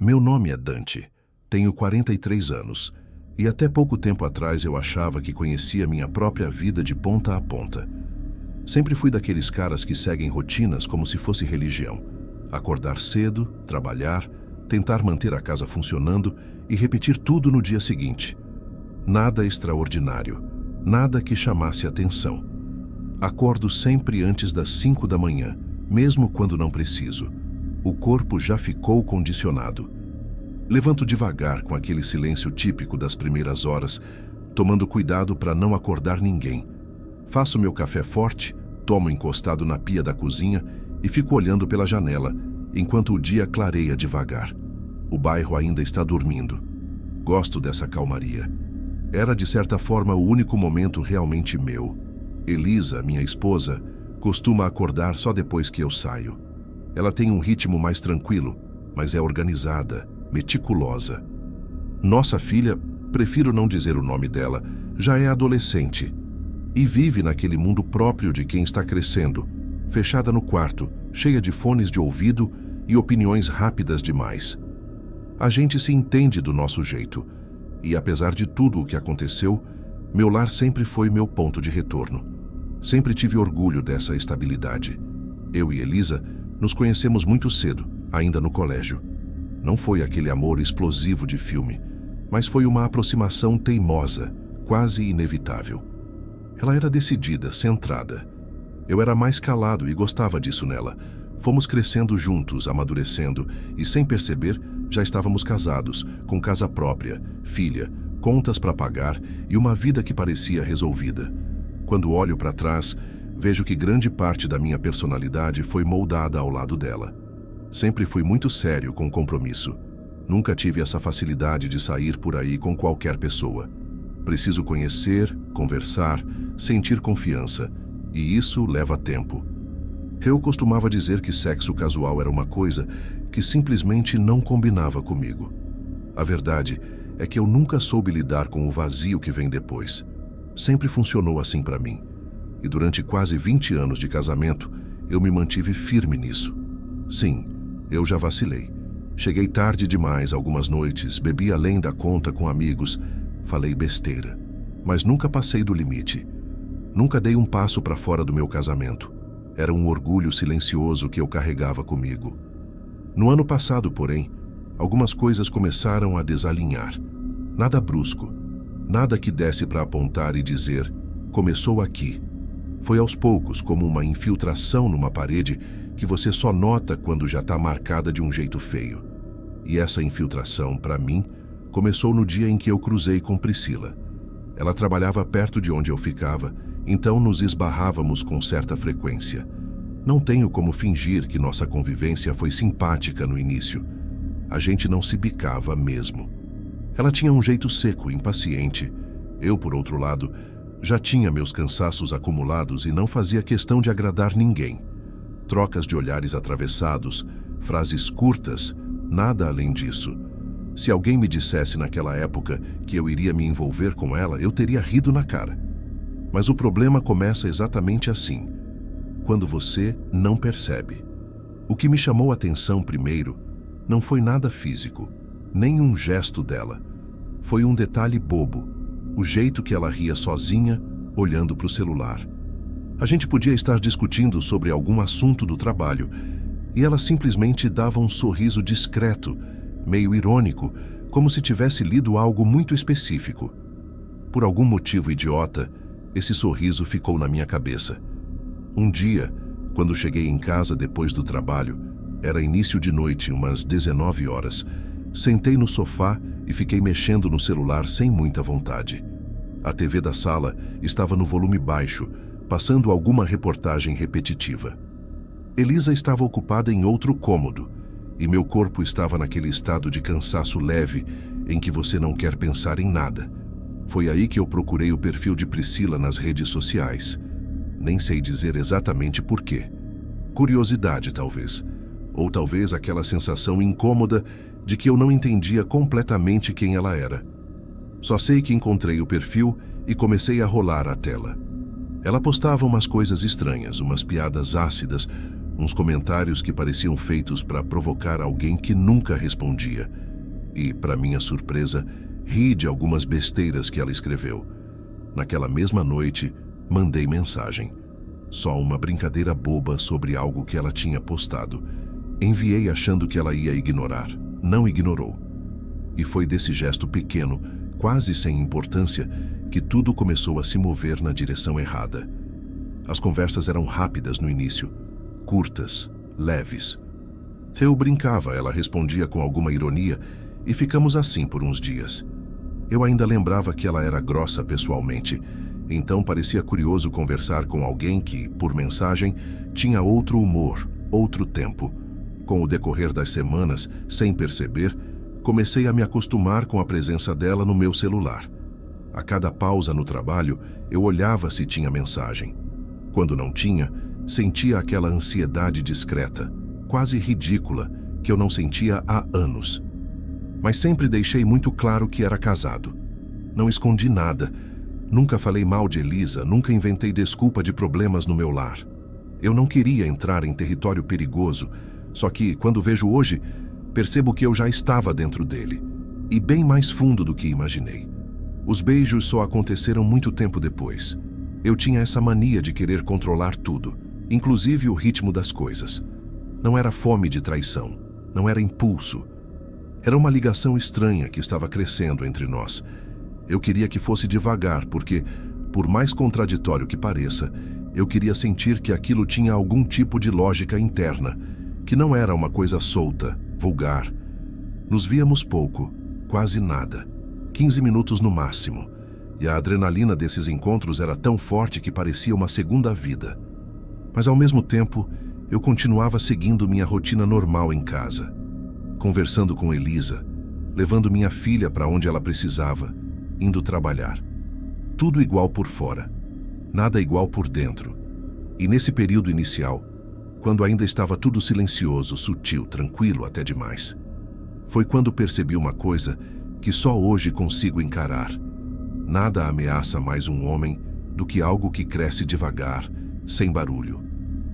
Meu nome é Dante, tenho 43 anos e até pouco tempo atrás eu achava que conhecia minha própria vida de ponta a ponta. Sempre fui daqueles caras que seguem rotinas como se fosse religião. Acordar cedo, trabalhar, tentar manter a casa funcionando e repetir tudo no dia seguinte. Nada extraordinário, nada que chamasse atenção. Acordo sempre antes das 5 da manhã, mesmo quando não preciso. O corpo já ficou condicionado. Levanto devagar com aquele silêncio típico das primeiras horas, tomando cuidado para não acordar ninguém. Faço meu café forte, tomo encostado na pia da cozinha e fico olhando pela janela, enquanto o dia clareia devagar. O bairro ainda está dormindo. Gosto dessa calmaria. Era, de certa forma, o único momento realmente meu. Elisa, minha esposa, costuma acordar só depois que eu saio. Ela tem um ritmo mais tranquilo, mas é organizada, meticulosa. Nossa filha, prefiro não dizer o nome dela, já é adolescente e vive naquele mundo próprio de quem está crescendo, fechada no quarto, cheia de fones de ouvido e opiniões rápidas demais. A gente se entende do nosso jeito e, apesar de tudo o que aconteceu, meu lar sempre foi meu ponto de retorno. Sempre tive orgulho dessa estabilidade. Eu e Elisa nos conhecemos muito cedo, ainda no colégio. Não foi aquele amor explosivo de filme, mas foi uma aproximação teimosa, quase inevitável. Ela era decidida, centrada. Eu era mais calado e gostava disso nela. Fomos crescendo juntos, amadurecendo, e sem perceber, já estávamos casados, com casa própria, filha, contas para pagar e uma vida que parecia resolvida. Quando olho para trás, vejo que grande parte da minha personalidade foi moldada ao lado dela. Sempre fui muito sério com compromisso. Nunca tive essa facilidade de sair por aí com qualquer pessoa. Preciso conhecer, conversar, sentir confiança, e isso leva tempo. Eu costumava dizer que sexo casual era uma coisa que simplesmente não combinava comigo. A verdade é que eu nunca soube lidar com o vazio que vem depois. Sempre funcionou assim para mim. E durante quase 20 anos de casamento, eu me mantive firme nisso. Sim, eu já vacilei. Cheguei tarde demais algumas noites, bebi além da conta com amigos, falei besteira. Mas nunca passei do limite. Nunca dei um passo para fora do meu casamento. Era um orgulho silencioso que eu carregava comigo. No ano passado, porém, algumas coisas começaram a desalinhar. Nada brusco. Nada que desse para apontar e dizer, começou aqui. Foi aos poucos, como uma infiltração numa parede que você só nota quando já está marcada de um jeito feio. E essa infiltração, para mim, começou no dia em que eu cruzei com Priscila. Ela trabalhava perto de onde eu ficava, então nos esbarrávamos com certa frequência. Não tenho como fingir que nossa convivência foi simpática no início. A gente não se bicava mesmo. Ela tinha um jeito seco, impaciente. Eu, por outro lado, já tinha meus cansaços acumulados e não fazia questão de agradar ninguém. Trocas de olhares atravessados, frases curtas, nada além disso. Se alguém me dissesse naquela época que eu iria me envolver com ela, eu teria rido na cara. Mas o problema começa exatamente assim, quando você não percebe. O que me chamou a atenção primeiro não foi nada físico, nem um gesto dela. Foi um detalhe bobo, o jeito que ela ria sozinha, olhando para o celular. A gente podia estar discutindo sobre algum assunto do trabalho e ela simplesmente dava um sorriso discreto, meio irônico, como se tivesse lido algo muito específico. Por algum motivo idiota, esse sorriso ficou na minha cabeça. Um dia, quando cheguei em casa depois do trabalho, era início de noite, umas 19 horas, sentei no sofá e fiquei mexendo no celular sem muita vontade. A TV da sala estava no volume baixo, passando alguma reportagem repetitiva. Elisa estava ocupada em outro cômodo, e meu corpo estava naquele estado de cansaço leve em que você não quer pensar em nada. Foi aí que eu procurei o perfil de Priscila nas redes sociais. Nem sei dizer exatamente por quê. Curiosidade, talvez. Ou talvez aquela sensação incômoda de que eu não entendia completamente quem ela era. Só sei que encontrei o perfil e comecei a rolar a tela. Ela postava umas coisas estranhas, umas piadas ácidas, uns comentários que pareciam feitos para provocar alguém que nunca respondia. E, para minha surpresa, ri de algumas besteiras que ela escreveu. Naquela mesma noite, mandei mensagem. Só uma brincadeira boba sobre algo que ela tinha postado. Enviei achando que ela ia ignorar. Não ignorou. E foi desse gesto pequeno, quase sem importância, que tudo começou a se mover na direção errada. As conversas eram rápidas no início, curtas, leves. Se eu brincava, ela respondia com alguma ironia e ficamos assim por uns dias. Eu ainda lembrava que ela era grossa pessoalmente, então parecia curioso conversar com alguém que, por mensagem, tinha outro humor, outro tempo. Com o decorrer das semanas, sem perceber, comecei a me acostumar com a presença dela no meu celular. A cada pausa no trabalho, eu olhava se tinha mensagem. Quando não tinha, sentia aquela ansiedade discreta, quase ridícula, que eu não sentia há anos. Mas sempre deixei muito claro que era casado. Não escondi nada. Nunca falei mal de Elisa, nunca inventei desculpa de problemas no meu lar. Eu não queria entrar em território perigoso, só que, quando vejo hoje, percebo que eu já estava dentro dele, e bem mais fundo do que imaginei. Os beijos só aconteceram muito tempo depois. Eu tinha essa mania de querer controlar tudo, inclusive o ritmo das coisas. Não era fome de traição, não era impulso. Era uma ligação estranha que estava crescendo entre nós. Eu queria que fosse devagar, porque, por mais contraditório que pareça, eu queria sentir que aquilo tinha algum tipo de lógica interna, que não era uma coisa solta, vulgar. Nos víamos pouco, quase nada, 15 minutos no máximo, e a adrenalina desses encontros era tão forte que parecia uma segunda vida. Mas ao mesmo tempo, eu continuava seguindo minha rotina normal em casa, conversando com Elisa, levando minha filha para onde ela precisava, indo trabalhar. Tudo igual por fora, nada igual por dentro. E nesse período inicial, quando ainda estava tudo silencioso, sutil, tranquilo até demais, foi quando percebi uma coisa que só hoje consigo encarar. Nada ameaça mais um homem do que algo que cresce devagar, sem barulho.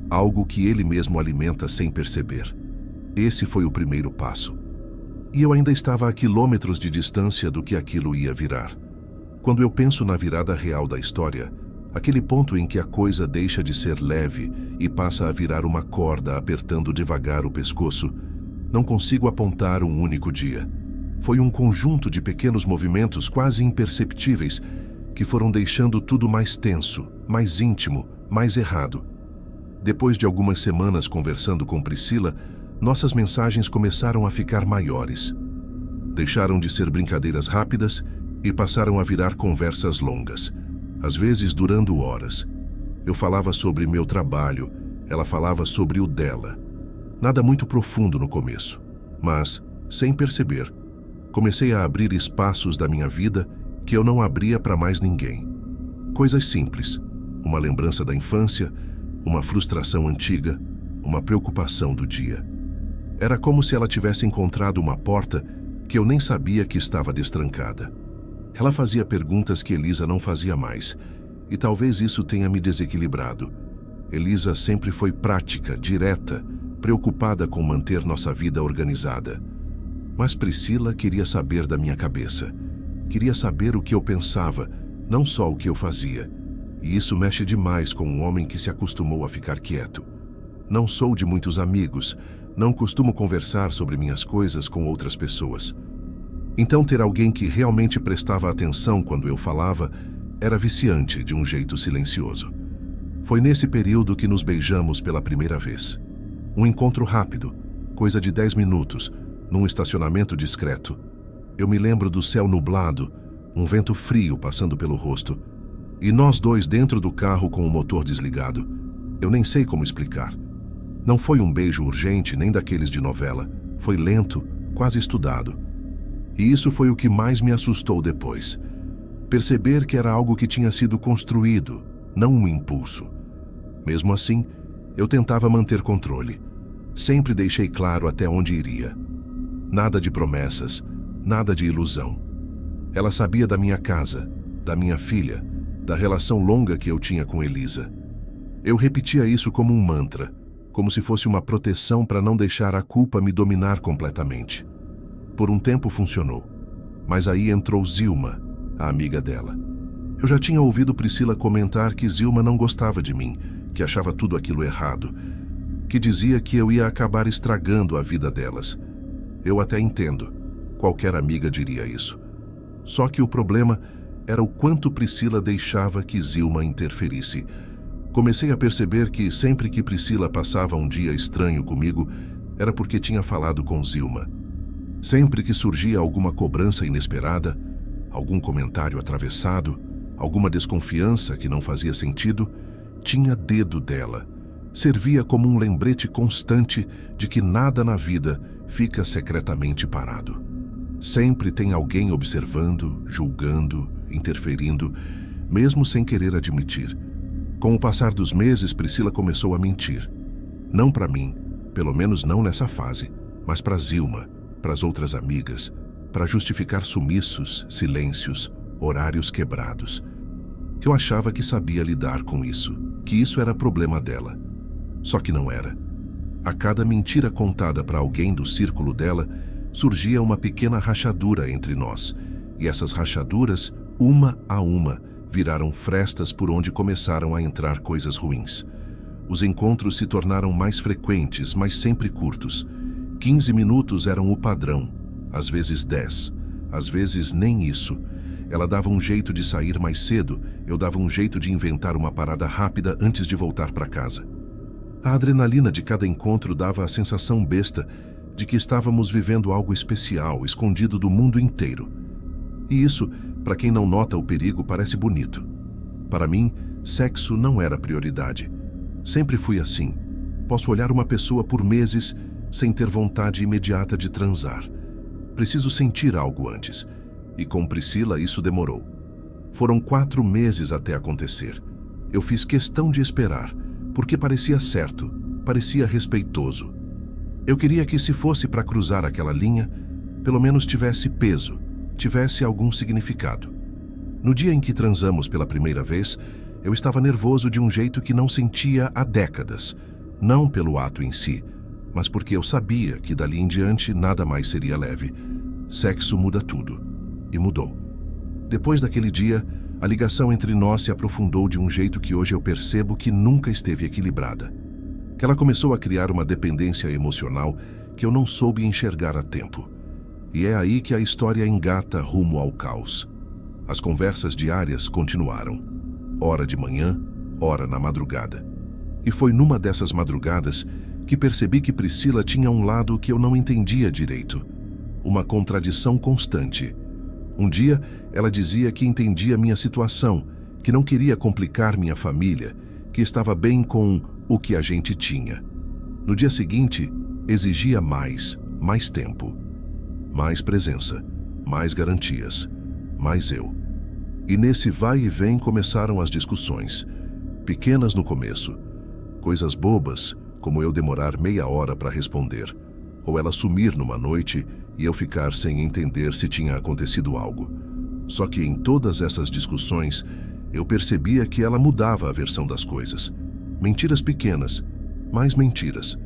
Algo que ele mesmo alimenta sem perceber. Esse foi o primeiro passo. E eu ainda estava a quilômetros de distância do que aquilo ia virar. Quando eu penso na virada real da história, aquele ponto em que a coisa deixa de ser leve e passa a virar uma corda apertando devagar o pescoço, não consigo apontar um único dia. Foi um conjunto de pequenos movimentos quase imperceptíveis que foram deixando tudo mais tenso, mais íntimo, mais errado. Depois de algumas semanas conversando com Priscila, nossas mensagens começaram a ficar maiores. Deixaram de ser brincadeiras rápidas e passaram a virar conversas longas, às vezes durando horas. Eu falava sobre meu trabalho, ela falava sobre o dela. Nada muito profundo no começo, mas, sem perceber, comecei a abrir espaços da minha vida que eu não abria para mais ninguém. Coisas simples, uma lembrança da infância, uma frustração antiga, uma preocupação do dia. Era como se ela tivesse encontrado uma porta que eu nem sabia que estava destrancada. Ela fazia perguntas que Elisa não fazia mais, e talvez isso tenha me desequilibrado. Elisa sempre foi prática, direta, preocupada com manter nossa vida organizada. Mas Priscila queria saber da minha cabeça. Queria saber o que eu pensava, não só o que eu fazia. E isso mexe demais com um homem que se acostumou a ficar quieto. Não sou de muitos amigos, não costumo conversar sobre minhas coisas com outras pessoas. Então ter alguém que realmente prestava atenção quando eu falava era viciante de um jeito silencioso. Foi nesse período que nos beijamos pela primeira vez. Um encontro rápido, coisa de 10 minutos, num estacionamento discreto. Eu me lembro do céu nublado, um vento frio passando pelo rosto, e nós dois dentro do carro com o motor desligado. Eu nem sei como explicar. Não foi um beijo urgente nem daqueles de novela. Foi lento, quase estudado. E isso foi o que mais me assustou depois. Perceber que era algo que tinha sido construído, não um impulso. Mesmo assim, eu tentava manter controle. Sempre deixei claro até onde iria. Nada de promessas, nada de ilusão. Ela sabia da minha casa, da minha filha, da relação longa que eu tinha com Elisa. Eu repetia isso como um mantra, como se fosse uma proteção para não deixar a culpa me dominar completamente. Por um tempo funcionou, mas aí entrou Zilma, a amiga dela. Eu já tinha ouvido Priscila comentar que Zilma não gostava de mim, que achava tudo aquilo errado, que dizia que eu ia acabar estragando a vida delas. Eu até entendo, qualquer amiga diria isso. Só que o problema era o quanto Priscila deixava que Zilma interferisse. Comecei a perceber que sempre que Priscila passava um dia estranho comigo, era porque tinha falado com Zilma. Sempre que surgia alguma cobrança inesperada, algum comentário atravessado, alguma desconfiança que não fazia sentido, tinha dedo dela. Servia como um lembrete constante de que nada na vida fica secretamente parado. Sempre tem alguém observando, julgando, interferindo, mesmo sem querer admitir. Com o passar dos meses, Priscila começou a mentir. Não para mim, pelo menos não nessa fase, mas para Zilma, para as outras amigas, para justificar sumiços, silêncios, horários quebrados. Eu achava que sabia lidar com isso, que isso era problema dela. Só que não era. A cada mentira contada para alguém do círculo dela, surgia uma pequena rachadura entre nós, e essas rachaduras, uma a uma, viraram frestas por onde começaram a entrar coisas ruins. Os encontros se tornaram mais frequentes, mas sempre curtos. 15 minutos eram o padrão, às vezes 10, às vezes nem isso. Ela dava um jeito de sair mais cedo, eu dava um jeito de inventar uma parada rápida antes de voltar para casa. A adrenalina de cada encontro dava a sensação besta de que estávamos vivendo algo especial, escondido do mundo inteiro. E isso, para quem não nota o perigo, parece bonito. Para mim, sexo não era prioridade. Sempre fui assim. Posso olhar uma pessoa por meses sem ter vontade imediata de transar. Preciso sentir algo antes. E com Priscila isso demorou. Foram 4 meses até acontecer. Eu fiz questão de esperar, porque parecia certo, parecia respeitoso. Eu queria que, se fosse para cruzar aquela linha, pelo menos tivesse peso, tivesse algum significado. No dia em que transamos pela primeira vez, eu estava nervoso de um jeito que não sentia há décadas. Não pelo ato em si, mas porque eu sabia que dali em diante nada mais seria leve. Sexo muda tudo. E mudou. Depois daquele dia, a ligação entre nós se aprofundou de um jeito que hoje eu percebo que nunca esteve equilibrada. Que ela começou a criar uma dependência emocional que eu não soube enxergar a tempo. E é aí que a história engata rumo ao caos. As conversas diárias continuaram. Ora de manhã, ora na madrugada. E foi numa dessas madrugadas que percebi que Priscila tinha um lado que eu não entendia direito. Uma contradição constante. Um dia, ela dizia que entendia minha situação, que não queria complicar minha família, que estava bem com o que a gente tinha. No dia seguinte, exigia mais tempo, mais presença, mais garantias, mais eu. E nesse vai e vem começaram as discussões, pequenas no começo, coisas bobas, como eu demorar meia hora para responder, ou ela sumir numa noite e eu ficar sem entender se tinha acontecido algo. Só que em todas essas discussões, eu percebia que ela mudava a versão das coisas. Mentiras pequenas, mais mentiras.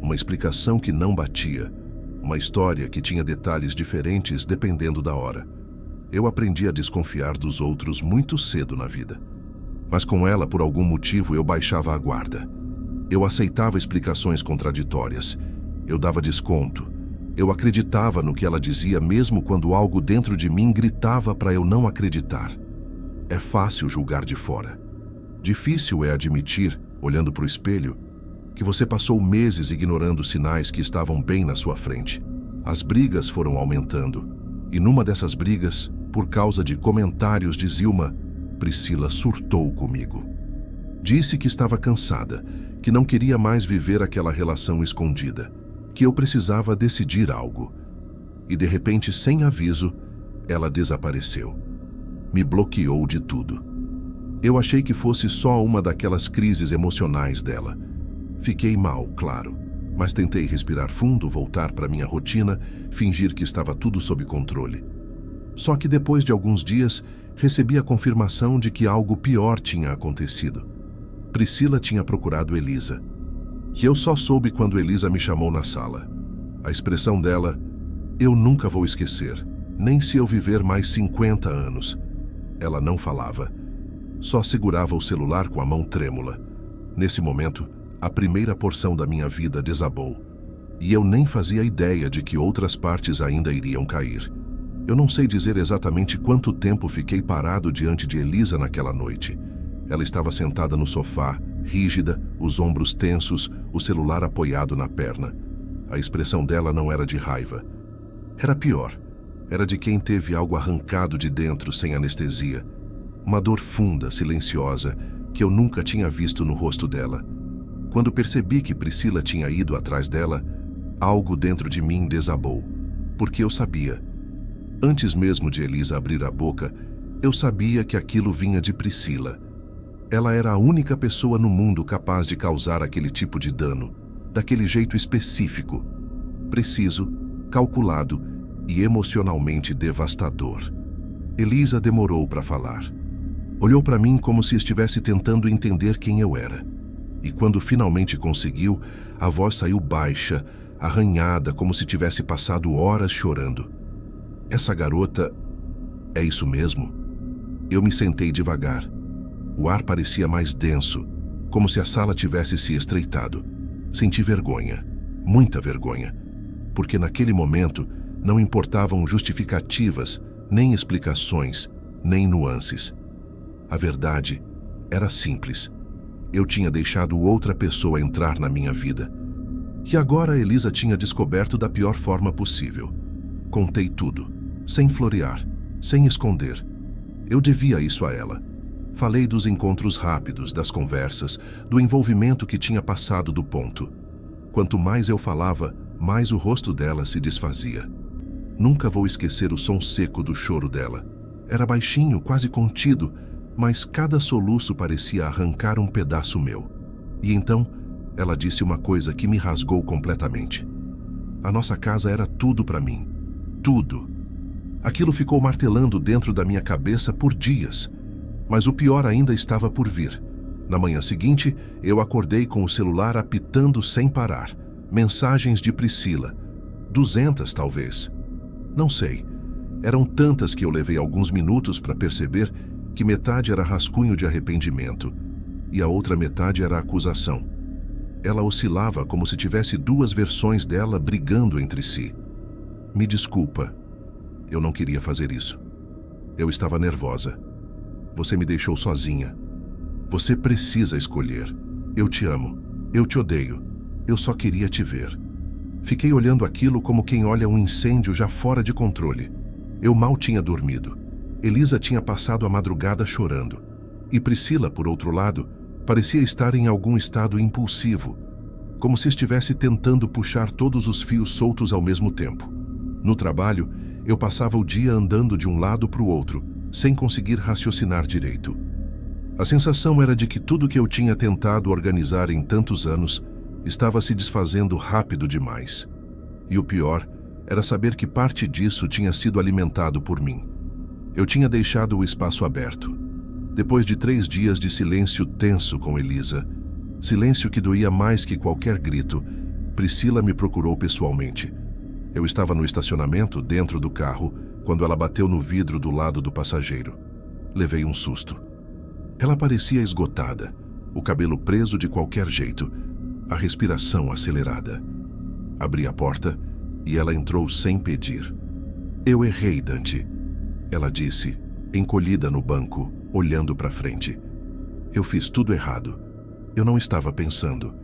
Uma explicação que não batia. Uma história que tinha detalhes diferentes dependendo da hora. Eu aprendi a desconfiar dos outros muito cedo na vida. Mas com ela, por algum motivo, eu baixava a guarda. Eu aceitava explicações contraditórias. Eu dava desconto. Eu acreditava no que ela dizia mesmo quando algo dentro de mim gritava para eu não acreditar. É fácil julgar de fora. Difícil é admitir, olhando para o espelho, que você passou meses ignorando sinais que estavam bem na sua frente. As brigas foram aumentando. E numa dessas brigas, por causa de comentários de Zilma, Priscila surtou comigo. Disse que estava cansada, que não queria mais viver aquela relação escondida, que eu precisava decidir algo. E de repente, sem aviso, ela desapareceu. Me bloqueou de tudo. Eu achei que fosse só uma daquelas crises emocionais dela. Fiquei mal, claro, mas tentei respirar fundo, voltar para minha rotina, fingir que estava tudo sob controle. Só que depois de alguns dias, recebi a confirmação de que algo pior tinha acontecido. Priscila tinha procurado Elisa. E eu só soube quando Elisa me chamou na sala. A expressão dela, eu nunca vou esquecer, nem se eu viver mais 50 anos. Ela não falava, só segurava o celular com a mão trêmula. Nesse momento, a primeira porção da minha vida desabou. E eu nem fazia ideia de que outras partes ainda iriam cair. Eu não sei dizer exatamente quanto tempo fiquei parado diante de Elisa naquela noite. Ela estava sentada no sofá, rígida, os ombros tensos, o celular apoiado na perna. A expressão dela não era de raiva. Era pior. Era de quem teve algo arrancado de dentro sem anestesia. Uma dor funda, silenciosa, que eu nunca tinha visto no rosto dela. Quando percebi que Priscila tinha ido atrás dela, algo dentro de mim desabou, porque eu sabia. Antes mesmo de Elisa abrir a boca, eu sabia que aquilo vinha de Priscila. Ela era a única pessoa no mundo capaz de causar aquele tipo de dano, daquele jeito específico, preciso, calculado e emocionalmente devastador. Elisa demorou para falar. Olhou para mim como se estivesse tentando entender quem eu era. E quando finalmente conseguiu, a voz saiu baixa, arranhada, como se tivesse passado horas chorando. Essa garota... É isso mesmo? Eu me sentei devagar. O ar parecia mais denso, como se a sala tivesse se estreitado. Senti vergonha, muita vergonha, porque naquele momento não importavam justificativas, nem explicações, nem nuances. A verdade era simples. Eu tinha deixado outra pessoa entrar na minha vida. E agora a Elisa tinha descoberto da pior forma possível. Contei tudo, sem florear, sem esconder. Eu devia isso a ela. Falei dos encontros rápidos, das conversas, do envolvimento que tinha passado do ponto. Quanto mais eu falava, mais o rosto dela se desfazia. Nunca vou esquecer o som seco do choro dela. Era baixinho, quase contido, mas cada soluço parecia arrancar um pedaço meu. E então, ela disse uma coisa que me rasgou completamente. A nossa casa era tudo para mim. Tudo. Aquilo ficou martelando dentro da minha cabeça por dias. Mas o pior ainda estava por vir. Na manhã seguinte, eu acordei com o celular apitando sem parar. Mensagens de Priscila. 200, talvez. Não sei. Eram tantas que eu levei alguns minutos para perceber que metade era rascunho de arrependimento e a outra metade era acusação. Ela oscilava como se tivesse duas versões dela brigando entre si. Me desculpa. Eu não queria fazer isso. Eu estava nervosa. Você me deixou sozinha. Você precisa escolher. Eu te amo. Eu te odeio. Eu só queria te ver. Fiquei olhando aquilo como quem olha um incêndio já fora de controle. Eu mal tinha dormido. Elisa tinha passado a madrugada chorando. E Priscila, por outro lado, parecia estar em algum estado impulsivo, como se estivesse tentando puxar todos os fios soltos ao mesmo tempo. No trabalho, eu passava o dia andando de um lado para o outro, sem conseguir raciocinar direito. A sensação era de que tudo que eu tinha tentado organizar em tantos anos estava se desfazendo rápido demais. E o pior era saber que parte disso tinha sido alimentado por mim. Eu tinha deixado o espaço aberto. Depois de 3 dias de silêncio tenso com Elisa, silêncio que doía mais que qualquer grito, Priscila me procurou pessoalmente. Eu estava no estacionamento, dentro do carro, quando ela bateu no vidro do lado do passageiro. Levei um susto. Ela parecia esgotada, o cabelo preso de qualquer jeito, a respiração acelerada. Abri a porta e ela entrou sem pedir. Eu errei, Dante. Ela disse, encolhida no banco, olhando para frente. Eu fiz tudo errado. Eu não estava pensando.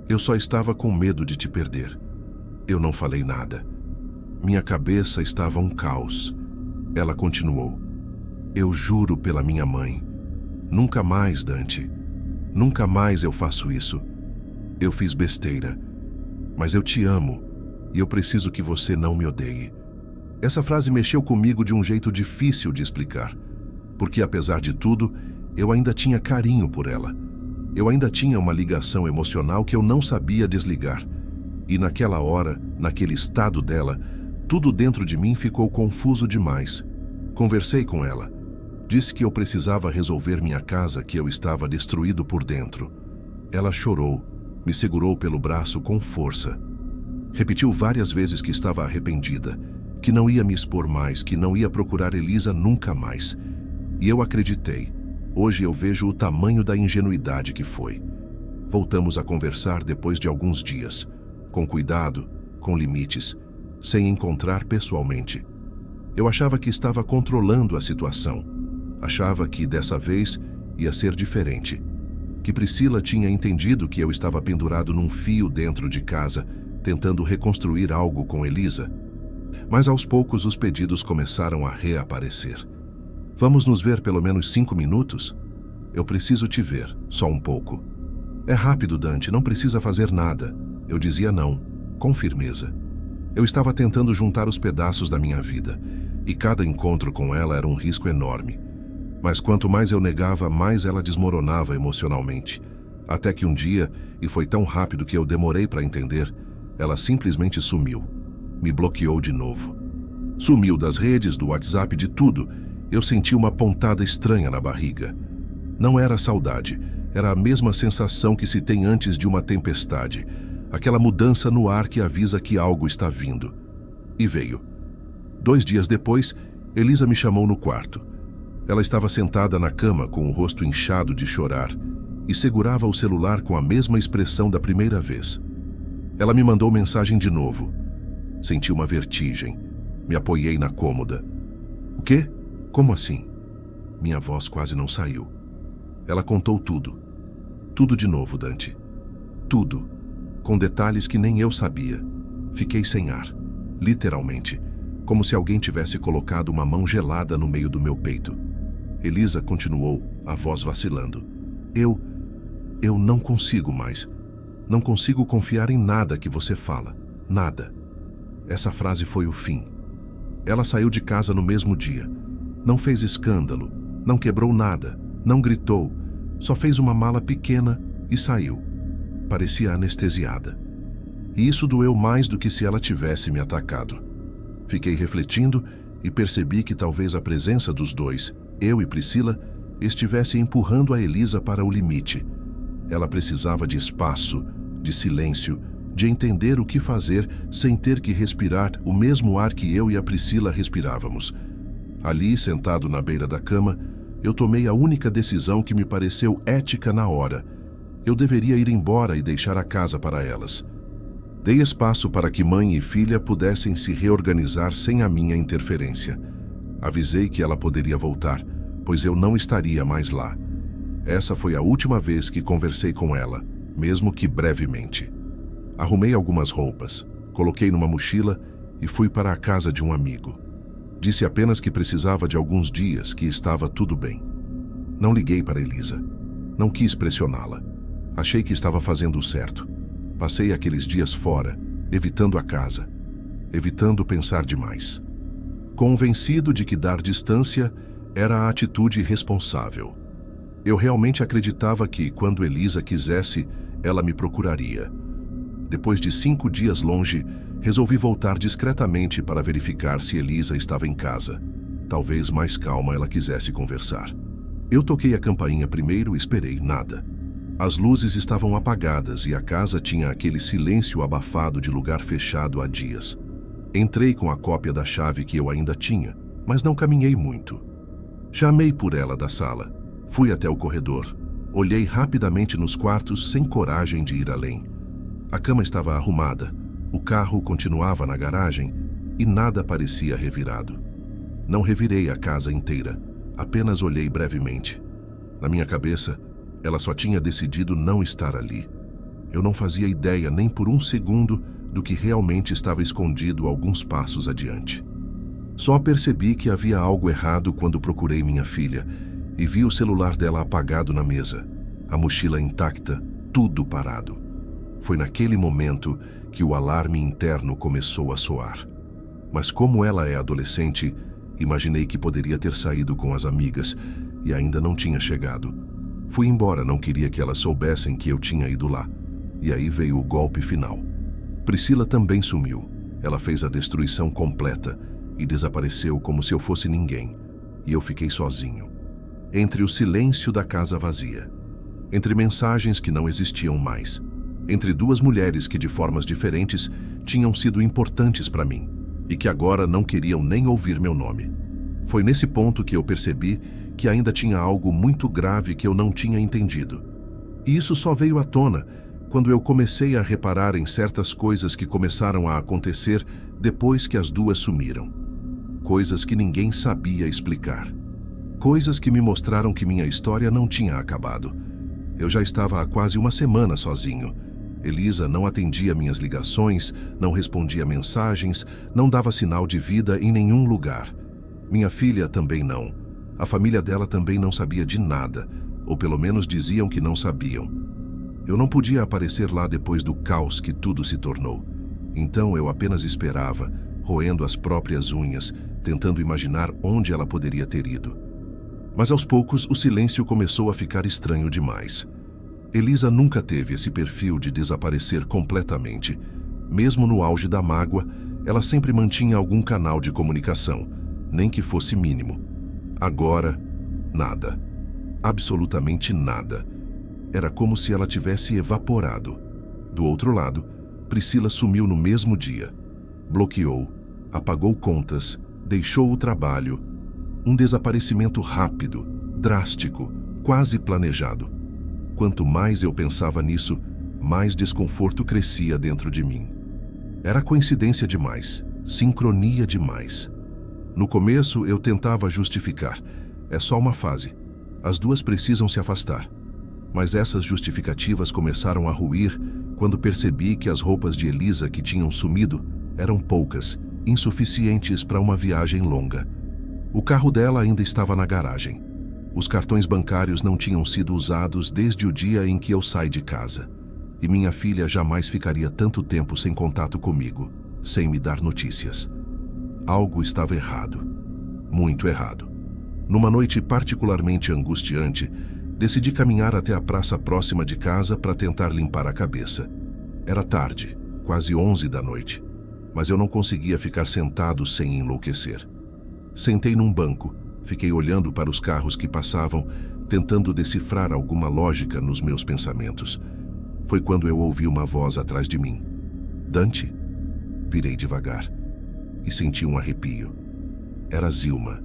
Eu só estava com medo de te perder. Eu não falei nada. Minha cabeça estava um caos. Ela continuou. Eu juro pela minha mãe. Nunca mais, Dante. Nunca mais eu faço isso. Eu fiz besteira. Mas eu te amo e eu preciso que você não me odeie. Essa frase mexeu comigo de um jeito difícil de explicar, porque apesar de tudo, eu ainda tinha carinho por ela. Eu ainda tinha uma ligação emocional que eu não sabia desligar. E naquela hora, naquele estado dela, tudo dentro de mim ficou confuso demais. Conversei com ela. Disse que eu precisava resolver minha casa, que eu estava destruído por dentro. Ela chorou, Me segurou pelo braço com força. Repetiu várias vezes que estava arrependida, que não ia me expor mais, que não ia procurar Elisa nunca mais. E eu acreditei. Hoje eu vejo o tamanho da ingenuidade que foi. Voltamos a conversar depois de alguns dias, com cuidado, com limites, sem encontrar pessoalmente. Eu achava que estava controlando a situação. Achava que, dessa vez, ia ser diferente. Que Priscila tinha entendido que eu estava pendurado num fio dentro de casa, tentando reconstruir algo com Elisa. Mas aos poucos os pedidos começaram a reaparecer. Vamos nos ver pelo menos 5 minutos? Eu preciso te ver, só um pouco. É rápido, Dante, não precisa fazer nada. Eu dizia não, com firmeza. Eu estava tentando juntar os pedaços da minha vida, e cada encontro com ela era um risco enorme. Mas quanto mais eu negava, mais ela desmoronava emocionalmente. Até que um dia, e foi tão rápido que eu demorei para entender, ela simplesmente sumiu. Me bloqueou de novo. Sumiu das redes, do WhatsApp, de tudo. Eu senti uma pontada estranha na barriga. Não era saudade, era a mesma sensação que se tem antes de uma tempestade. Aquela mudança no ar que avisa que algo está vindo. E veio. 2 dias depois, Elisa me chamou no quarto. Ela estava sentada na cama com o rosto inchado de chorar e segurava o celular com a mesma expressão da primeira vez. Ela me mandou mensagem de novo. Senti uma vertigem. Me apoiei na cômoda. O quê? Como assim? Minha voz quase não saiu. Ela contou tudo. Tudo de novo, Dante. Tudo. Com detalhes que nem eu sabia. Fiquei sem ar. Literalmente. Como se alguém tivesse colocado uma mão gelada no meio do meu peito. Elisa continuou, a voz vacilando. Eu não consigo mais. Não consigo confiar em nada que você fala. Nada. Essa frase foi o fim. Ela saiu de casa no mesmo dia. Não fez escândalo, não quebrou nada, não gritou, só fez uma mala pequena e saiu. Parecia anestesiada. E isso doeu mais do que se ela tivesse me atacado. Fiquei refletindo e percebi que talvez a presença dos dois, eu e Priscila, estivesse empurrando a Elisa para o limite. Ela precisava de espaço, de silêncio, de entender o que fazer sem ter que respirar o mesmo ar que eu e a Priscila respirávamos. Ali, sentado na beira da cama, eu tomei a única decisão que me pareceu ética na hora. Eu deveria ir embora e deixar a casa para elas. Dei espaço para que mãe e filha pudessem se reorganizar sem a minha interferência. Avisei que ela poderia voltar, pois eu não estaria mais lá. Essa foi a última vez que conversei com ela, mesmo que brevemente. Arrumei algumas roupas, coloquei numa mochila e fui para a casa de um amigo. Disse apenas que precisava de alguns dias, que estava tudo bem. Não liguei para Elisa. Não quis pressioná-la. Achei que estava fazendo o certo. Passei aqueles dias fora, evitando a casa, evitando pensar demais. Convencido de que dar distância era a atitude responsável. Eu realmente acreditava que, quando Elisa quisesse, ela me procuraria. Depois de 5 dias longe, resolvi voltar discretamente para verificar se Elisa estava em casa. Talvez mais calma ela quisesse conversar. Eu toquei a campainha primeiro e esperei nada. As luzes estavam apagadas e a casa tinha aquele silêncio abafado de lugar fechado há dias. Entrei com a cópia da chave que eu ainda tinha, mas não caminhei muito. Chamei por ela da sala. Fui até o corredor. Olhei rapidamente nos quartos, sem coragem de ir além. A cama estava arrumada, o carro continuava na garagem e nada parecia revirado. Não revirei a casa inteira, apenas olhei brevemente. Na minha cabeça, ela só tinha decidido não estar ali. Eu não fazia ideia nem por um segundo do que realmente estava escondido alguns passos adiante. Só percebi que havia algo errado quando procurei minha filha e vi o celular dela apagado na mesa, a mochila intacta, tudo parado. Foi naquele momento que o alarme interno começou a soar. Mas como ela é adolescente, imaginei que poderia ter saído com as amigas e ainda não tinha chegado. Fui embora, não queria que elas soubessem que eu tinha ido lá. E aí veio o golpe final. Priscila também sumiu. Ela fez a destruição completa e desapareceu como se eu fosse ninguém. E eu fiquei sozinho. Entre o silêncio da casa vazia. Entre mensagens que não existiam mais. entre duas mulheres que, de formas diferentes, tinham sido importantes para mim e que agora não queriam nem ouvir meu nome. Foi nesse ponto que eu percebi que ainda tinha algo muito grave que eu não tinha entendido. E isso só veio à tona quando eu comecei a reparar em certas coisas que começaram a acontecer depois que as duas sumiram. Coisas que ninguém sabia explicar. Coisas que me mostraram que minha história não tinha acabado. Eu já estava há quase uma semana sozinho. Elisa não atendia minhas ligações, não respondia mensagens, não dava sinal de vida em nenhum lugar. Minha filha também não. A família dela também não sabia de nada, ou pelo menos diziam que não sabiam. Eu não podia aparecer lá depois do caos que tudo se tornou. Então eu apenas esperava, roendo as próprias unhas, tentando imaginar onde ela poderia ter ido. Mas aos poucos o silêncio começou a ficar estranho demais. Elisa nunca teve esse perfil de desaparecer completamente. Mesmo no auge da mágoa, ela sempre mantinha algum canal de comunicação, nem que fosse mínimo. Agora, nada. Absolutamente nada. Era como se ela tivesse evaporado. Do outro lado, Priscila sumiu no mesmo dia. Bloqueou, apagou contas, deixou o trabalho. Um desaparecimento rápido, drástico, quase planejado. Quanto mais eu pensava nisso, mais desconforto crescia dentro de mim. Era coincidência demais, sincronia demais. No começo eu tentava justificar. É só uma fase. As duas precisam se afastar. Mas essas justificativas começaram a ruir quando percebi que as roupas de Elisa que tinham sumido eram poucas, insuficientes para uma viagem longa. O carro dela ainda estava na garagem. Os cartões bancários não tinham sido usados desde o dia em que eu saí de casa. E minha filha jamais ficaria tanto tempo sem contato comigo, sem me dar notícias. Algo estava errado. Muito errado. Numa noite particularmente angustiante, decidi caminhar até a praça próxima de casa para tentar limpar a cabeça. Era tarde, quase 11 da noite, mas eu não conseguia ficar sentado sem enlouquecer. Sentei num banco, fiquei olhando para os carros que passavam, tentando decifrar alguma lógica nos meus pensamentos. Foi quando eu ouvi uma voz atrás de mim. Dante? Virei devagar e senti um arrepio. Era Zilma.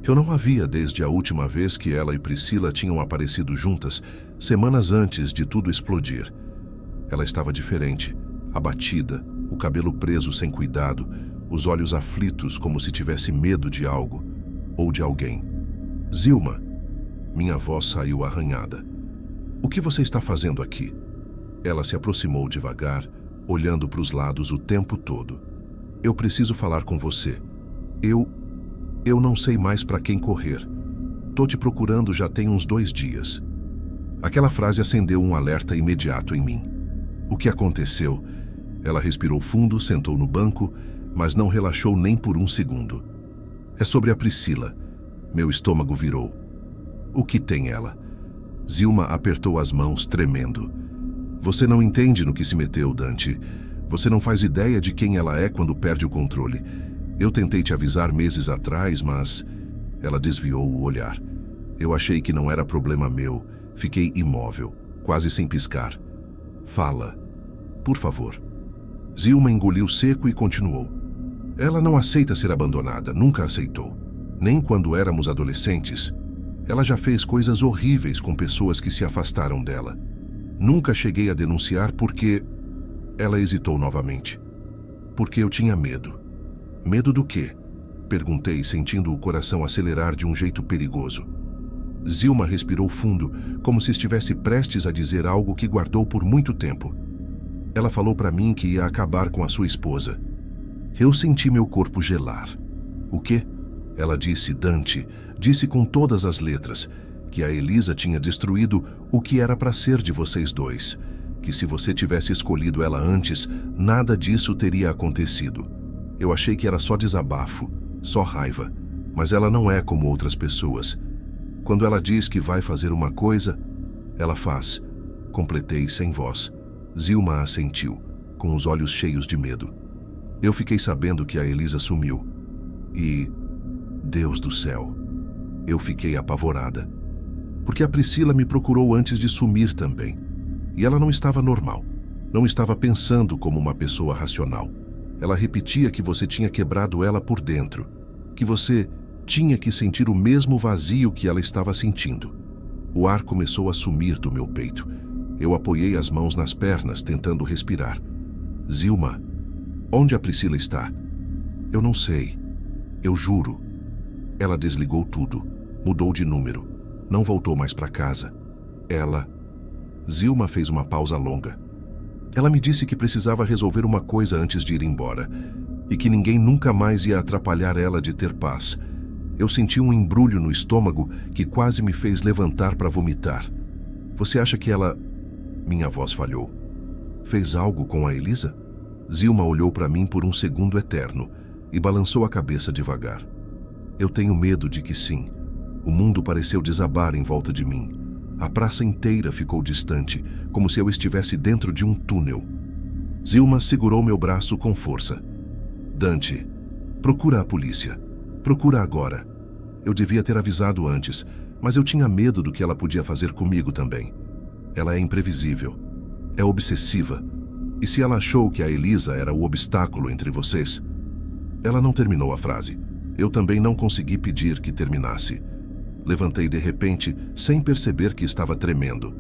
Eu não a via desde a última vez que ela e Priscila tinham aparecido juntas, semanas antes de tudo explodir. Ela estava diferente, abatida, o cabelo preso sem cuidado, os olhos aflitos como se tivesse medo de algo ou de alguém. Zilma, minha voz saiu arranhada. O que você está fazendo aqui? Ela se aproximou devagar, olhando para os lados o tempo todo. Eu preciso falar com você. Eu não sei mais para quem correr. Tô te procurando já tem uns 2 dias. Aquela frase acendeu um alerta imediato em mim. O que aconteceu? Ela respirou fundo, sentou no banco, mas não relaxou nem por um segundo. É sobre a Priscila. Meu estômago virou. O que tem ela? Zilma apertou as mãos, tremendo. Você não entende no que se meteu, Dante. Você não faz ideia de quem ela é quando perde o controle. Eu tentei te avisar meses atrás, mas... Ela desviou o olhar. Eu achei que não era problema meu. Fiquei imóvel, quase sem piscar. Fala. Por favor. Zilma engoliu seco e continuou. Ela não aceita ser abandonada, nunca aceitou. Nem quando éramos adolescentes. Ela já fez coisas horríveis com pessoas que se afastaram dela. Nunca cheguei a denunciar porque... Ela hesitou novamente. Porque eu tinha medo. Medo do quê? Perguntei, sentindo o coração acelerar de um jeito perigoso. Zilma respirou fundo, como se estivesse prestes a dizer algo que guardou por muito tempo. Ela falou para mim que ia acabar com a sua esposa. Eu senti meu corpo gelar. O quê? Ela disse, Dante, disse com todas as letras, que a Elisa tinha destruído o que era para ser de vocês dois, que se você tivesse escolhido ela antes, nada disso teria acontecido. Eu achei que era só desabafo, só raiva, mas ela não é como outras pessoas. Quando ela diz que vai fazer uma coisa, ela faz. Completei sem voz. Zilma assentiu, com os olhos cheios de medo. Eu fiquei sabendo que a Elisa sumiu. E... Deus do céu! Eu fiquei apavorada. Porque a Priscila me procurou antes de sumir também. E ela não estava normal. Não estava pensando como uma pessoa racional. Ela repetia que você tinha quebrado ela por dentro, que você tinha que sentir o mesmo vazio que ela estava sentindo. O ar começou a sumir do meu peito. Eu apoiei as mãos nas pernas, tentando respirar. Zilma, onde a Priscila está? Eu não sei. Eu juro. Ela desligou tudo, mudou de número, não voltou mais para casa. Zilma fez uma pausa longa. Ela me disse que precisava resolver uma coisa antes de ir embora e que ninguém nunca mais ia atrapalhar ela de ter paz. Eu senti um embrulho no estômago que quase me fez levantar para vomitar. Você acha que ela... Minha voz falhou. Fez algo com a Elisa? Zilma olhou para mim por um segundo eterno e balançou a cabeça devagar. Eu tenho medo de que sim. O mundo pareceu desabar em volta de mim. A praça inteira ficou distante, como se eu estivesse dentro de um túnel. Zilma segurou meu braço com força. Dante, procura a polícia. Procura agora. Eu devia ter avisado antes, mas eu tinha medo do que ela podia fazer comigo também. Ela é imprevisível. É obsessiva. E se ela achou que a Elisa era o obstáculo entre vocês... Ela não terminou a frase. Eu também não consegui pedir que terminasse. Levantei de repente, sem perceber que estava tremendo.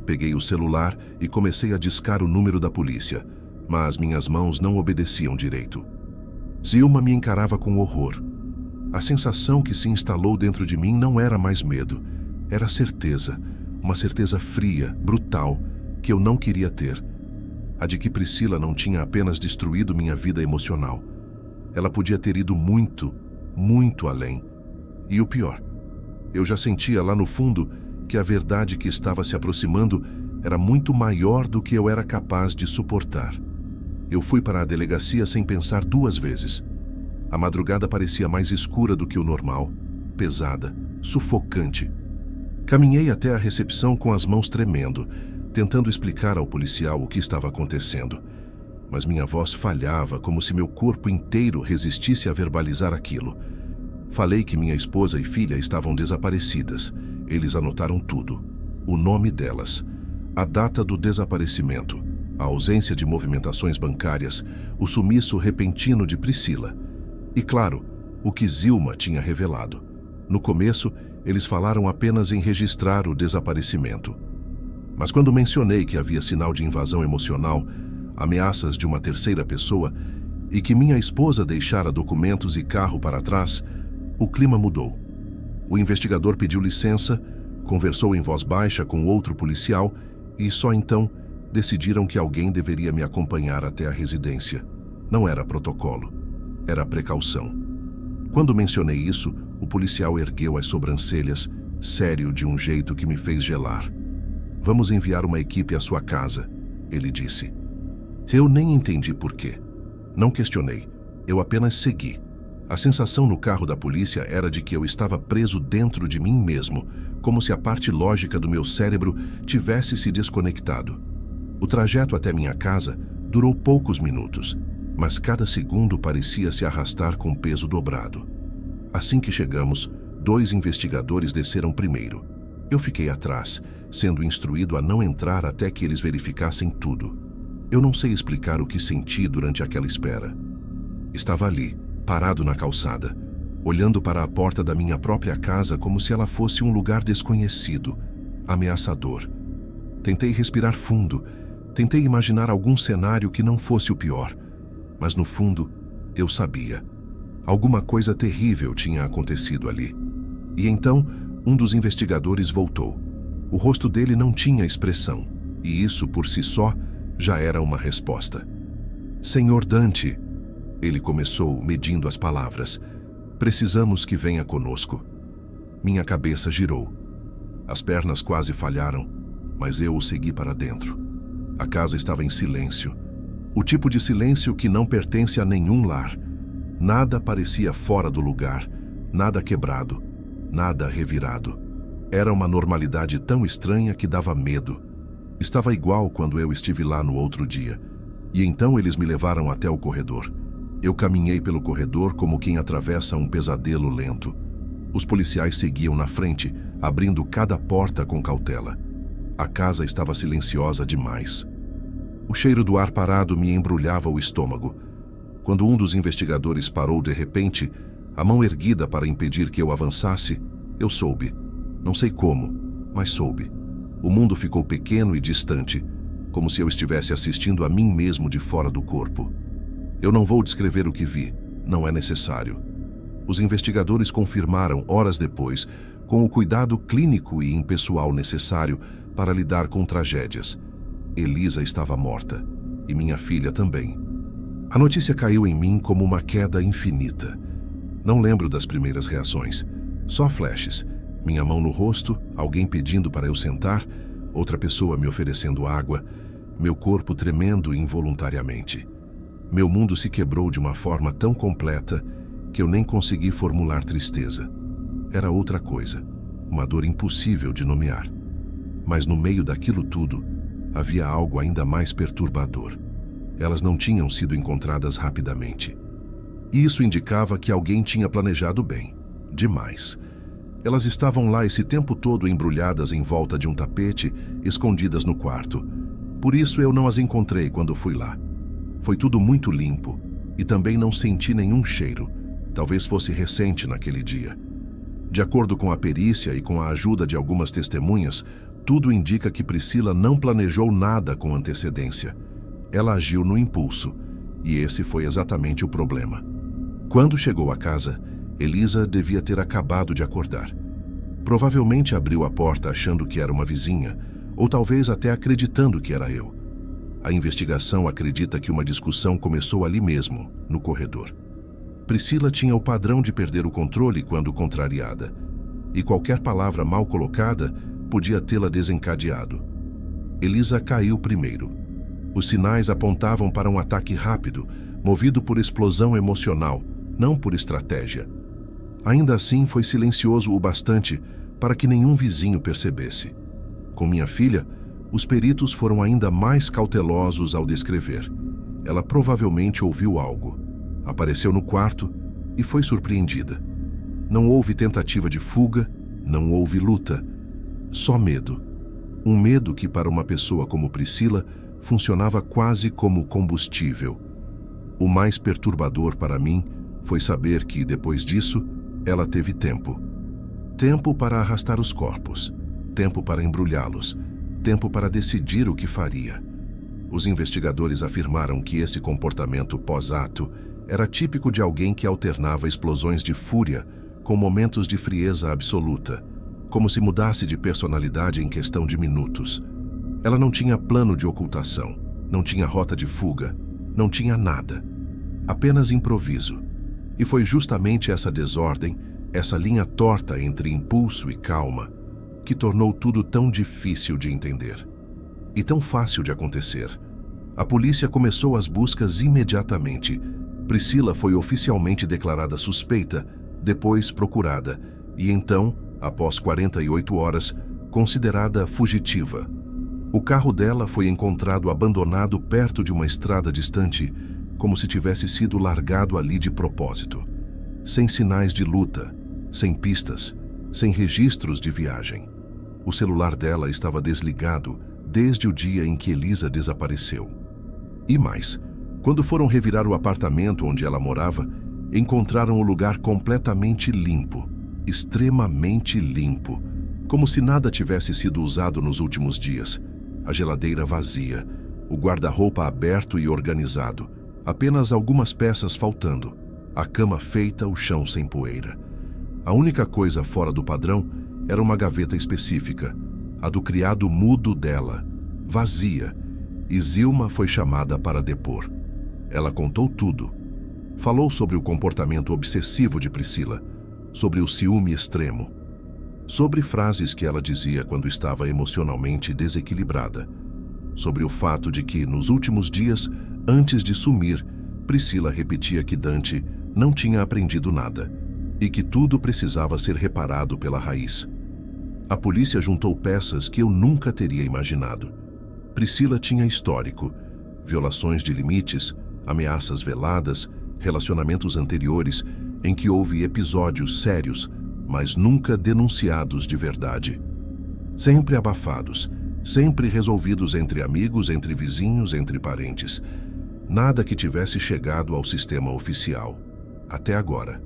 Peguei o celular e comecei a discar o número da polícia, mas minhas mãos não obedeciam direito. Zilma me encarava com horror. A sensação que se instalou dentro de mim não era mais medo. Era certeza, uma certeza fria, brutal, que eu não queria ter. A de que Priscila não tinha apenas destruído minha vida emocional. Ela podia ter ido muito, muito além. E o pior, eu já sentia lá no fundo que a verdade que estava se aproximando era muito maior do que eu era capaz de suportar. Eu fui para a delegacia sem pensar duas vezes. A madrugada parecia mais escura do que o normal, pesada, sufocante. Caminhei até a recepção com as mãos tremendo, tentando explicar ao policial o que estava acontecendo. Mas minha voz falhava, como se meu corpo inteiro resistisse a verbalizar aquilo. Falei que minha esposa e filha estavam desaparecidas. Eles anotaram tudo. O nome delas, a data do desaparecimento, a ausência de movimentações bancárias, o sumiço repentino de Priscila. E claro, o que Zilma tinha revelado. No começo, eles falaram apenas em registrar o desaparecimento. Mas quando mencionei que havia sinal de invasão emocional, ameaças de uma terceira pessoa e que minha esposa deixara documentos e carro para trás, o clima mudou. O investigador pediu licença, conversou em voz baixa com outro policial e só então decidiram que alguém deveria me acompanhar até a residência. Não era protocolo, era precaução. Quando mencionei isso, o policial ergueu as sobrancelhas, sério de um jeito que me fez gelar. Vamos enviar uma equipe à sua casa, ele disse. Eu nem entendi por quê. Não questionei. Eu apenas segui. A sensação no carro da polícia era de que eu estava preso dentro de mim mesmo, como se a parte lógica do meu cérebro tivesse se desconectado. O trajeto até minha casa durou poucos minutos, mas cada segundo parecia se arrastar com peso dobrado. Assim que chegamos, 2 investigadores desceram primeiro. Eu fiquei atrás, sendo instruído a não entrar até que eles verificassem tudo. Eu não sei explicar o que senti durante aquela espera. Estava ali, parado na calçada, olhando para a porta da minha própria casa como se ela fosse um lugar desconhecido, ameaçador. Tentei respirar fundo, tentei imaginar algum cenário que não fosse o pior, mas no fundo, eu sabia. Alguma coisa terrível tinha acontecido ali. E então, um dos investigadores voltou. O rosto dele não tinha expressão, e isso por si só já era uma resposta. Senhor Dante, ele começou medindo as palavras, precisamos que venha conosco. Minha cabeça girou. As pernas quase falharam, mas eu o segui para dentro. A casa estava em silêncio. O tipo de silêncio que não pertence a nenhum lar. Nada parecia fora do lugar, nada quebrado, nada revirado. Era uma normalidade tão estranha que dava medo. Estava igual quando eu estive lá no outro dia. E então eles me levaram até o corredor. Eu caminhei pelo corredor como quem atravessa um pesadelo lento. Os policiais seguiam na frente, abrindo cada porta com cautela. A casa estava silenciosa demais. O cheiro do ar parado me embrulhava o estômago. Quando um dos investigadores parou de repente, a mão erguida para impedir que eu avançasse, eu soube. Não sei como, mas soube. O mundo ficou pequeno e distante, como se eu estivesse assistindo a mim mesmo de fora do corpo. Eu não vou descrever o que vi, não é necessário. Os investigadores confirmaram, horas depois, com o cuidado clínico e impessoal necessário para lidar com tragédias. Elisa estava morta, e minha filha também. A notícia caiu em mim como uma queda infinita. Não lembro das primeiras reações, só flashes. Minha mão no rosto, alguém pedindo para eu sentar, outra pessoa me oferecendo água, meu corpo tremendo involuntariamente. Meu mundo se quebrou de uma forma tão completa que eu nem consegui formular tristeza. Era outra coisa, uma dor impossível de nomear. Mas no meio daquilo tudo, havia algo ainda mais perturbador. Elas não tinham sido encontradas rapidamente. Isso indicava que alguém tinha planejado bem, demais. Elas estavam lá esse tempo todo embrulhadas em volta de um tapete, escondidas no quarto. Por isso eu não as encontrei quando fui lá. Foi tudo muito limpo e também não senti nenhum cheiro. Talvez fosse recente naquele dia. De acordo com a perícia e com a ajuda de algumas testemunhas, tudo indica que Priscila não planejou nada com antecedência. Ela agiu no impulso, e esse foi exatamente o problema. Quando chegou a casa, Elisa devia ter acabado de acordar. Provavelmente abriu a porta achando que era uma vizinha, ou talvez até acreditando que era eu. A investigação acredita que uma discussão começou ali mesmo, no corredor. Priscila tinha o padrão de perder o controle quando contrariada, e qualquer palavra mal colocada podia tê-la desencadeado. Elisa caiu primeiro. Os sinais apontavam para um ataque rápido, movido por explosão emocional, não por estratégia. Ainda assim, foi silencioso o bastante para que nenhum vizinho percebesse. Com minha filha, os peritos foram ainda mais cautelosos ao descrever. Ela provavelmente ouviu algo. Apareceu no quarto e foi surpreendida. Não houve tentativa de fuga, não houve luta. Só medo. Um medo que, para uma pessoa como Priscila, funcionava quase como combustível. O mais perturbador para mim foi saber que, depois disso, ela teve tempo. Tempo para arrastar os corpos, tempo para embrulhá-los, tempo para decidir o que faria. Os investigadores afirmaram que esse comportamento pós-ato era típico de alguém que alternava explosões de fúria com momentos de frieza absoluta, como se mudasse de personalidade em questão de minutos. Ela não tinha plano de ocultação, não tinha rota de fuga, não tinha nada. Apenas improviso. E foi justamente essa desordem, essa linha torta entre impulso e calma, que tornou tudo tão difícil de entender. E tão fácil de acontecer. A polícia começou as buscas imediatamente. Priscila foi oficialmente declarada suspeita, depois procurada, e então, após 48 horas, considerada fugitiva. O carro dela foi encontrado abandonado perto de uma estrada distante, como se tivesse sido largado ali de propósito. Sem sinais de luta, sem pistas, sem registros de viagem. O celular dela estava desligado desde o dia em que Elisa desapareceu. E mais, quando foram revirar o apartamento onde ela morava, encontraram o lugar completamente limpo, extremamente limpo, como se nada tivesse sido usado nos últimos dias. A geladeira vazia, o guarda-roupa aberto e organizado, apenas algumas peças faltando, a cama feita, o chão sem poeira. A única coisa fora do padrão era uma gaveta específica, a do criado mudo dela, vazia, e Zilma foi chamada para depor. Ela contou tudo. Falou sobre o comportamento obsessivo de Priscila, sobre o ciúme extremo, sobre frases que ela dizia quando estava emocionalmente desequilibrada, sobre o fato de que, nos últimos dias, antes de sumir, Priscila repetia que Dante não tinha aprendido nada e que tudo precisava ser reparado pela raiz. A polícia juntou peças que eu nunca teria imaginado. Priscila tinha histórico, violações de limites, ameaças veladas, relacionamentos anteriores em que houve episódios sérios, mas nunca denunciados de verdade. Sempre abafados, sempre resolvidos entre amigos, entre vizinhos, entre parentes. Nada que tivesse chegado ao sistema oficial, até agora.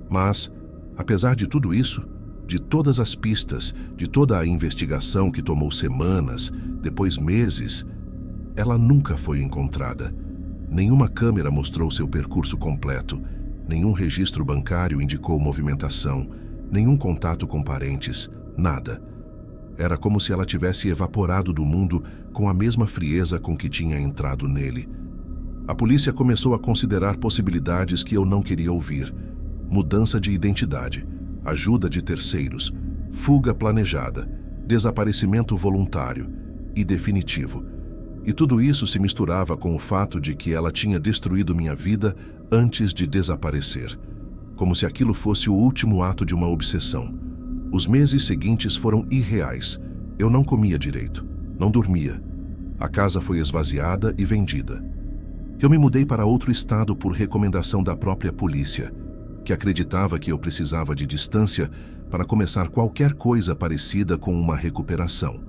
Mas, apesar de tudo isso, de todas as pistas, de toda a investigação que tomou semanas, depois meses, ela nunca foi encontrada. Nenhuma câmera mostrou seu percurso completo, nenhum registro bancário indicou movimentação, nenhum contato com parentes, nada. Era como se ela tivesse evaporado do mundo com a mesma frieza com que tinha entrado nele. A polícia começou a considerar possibilidades que eu não queria ouvir: mudança de identidade, ajuda de terceiros, fuga planejada, desaparecimento voluntário e definitivo. E tudo isso se misturava com o fato de que ela tinha destruído minha vida antes de desaparecer, como se aquilo fosse o último ato de uma obsessão. Os meses seguintes foram irreais. Eu não comia direito, não dormia. A casa foi esvaziada e vendida. Eu me mudei para outro estado por recomendação da própria polícia, que acreditava que eu precisava de distância para começar qualquer coisa parecida com uma recuperação.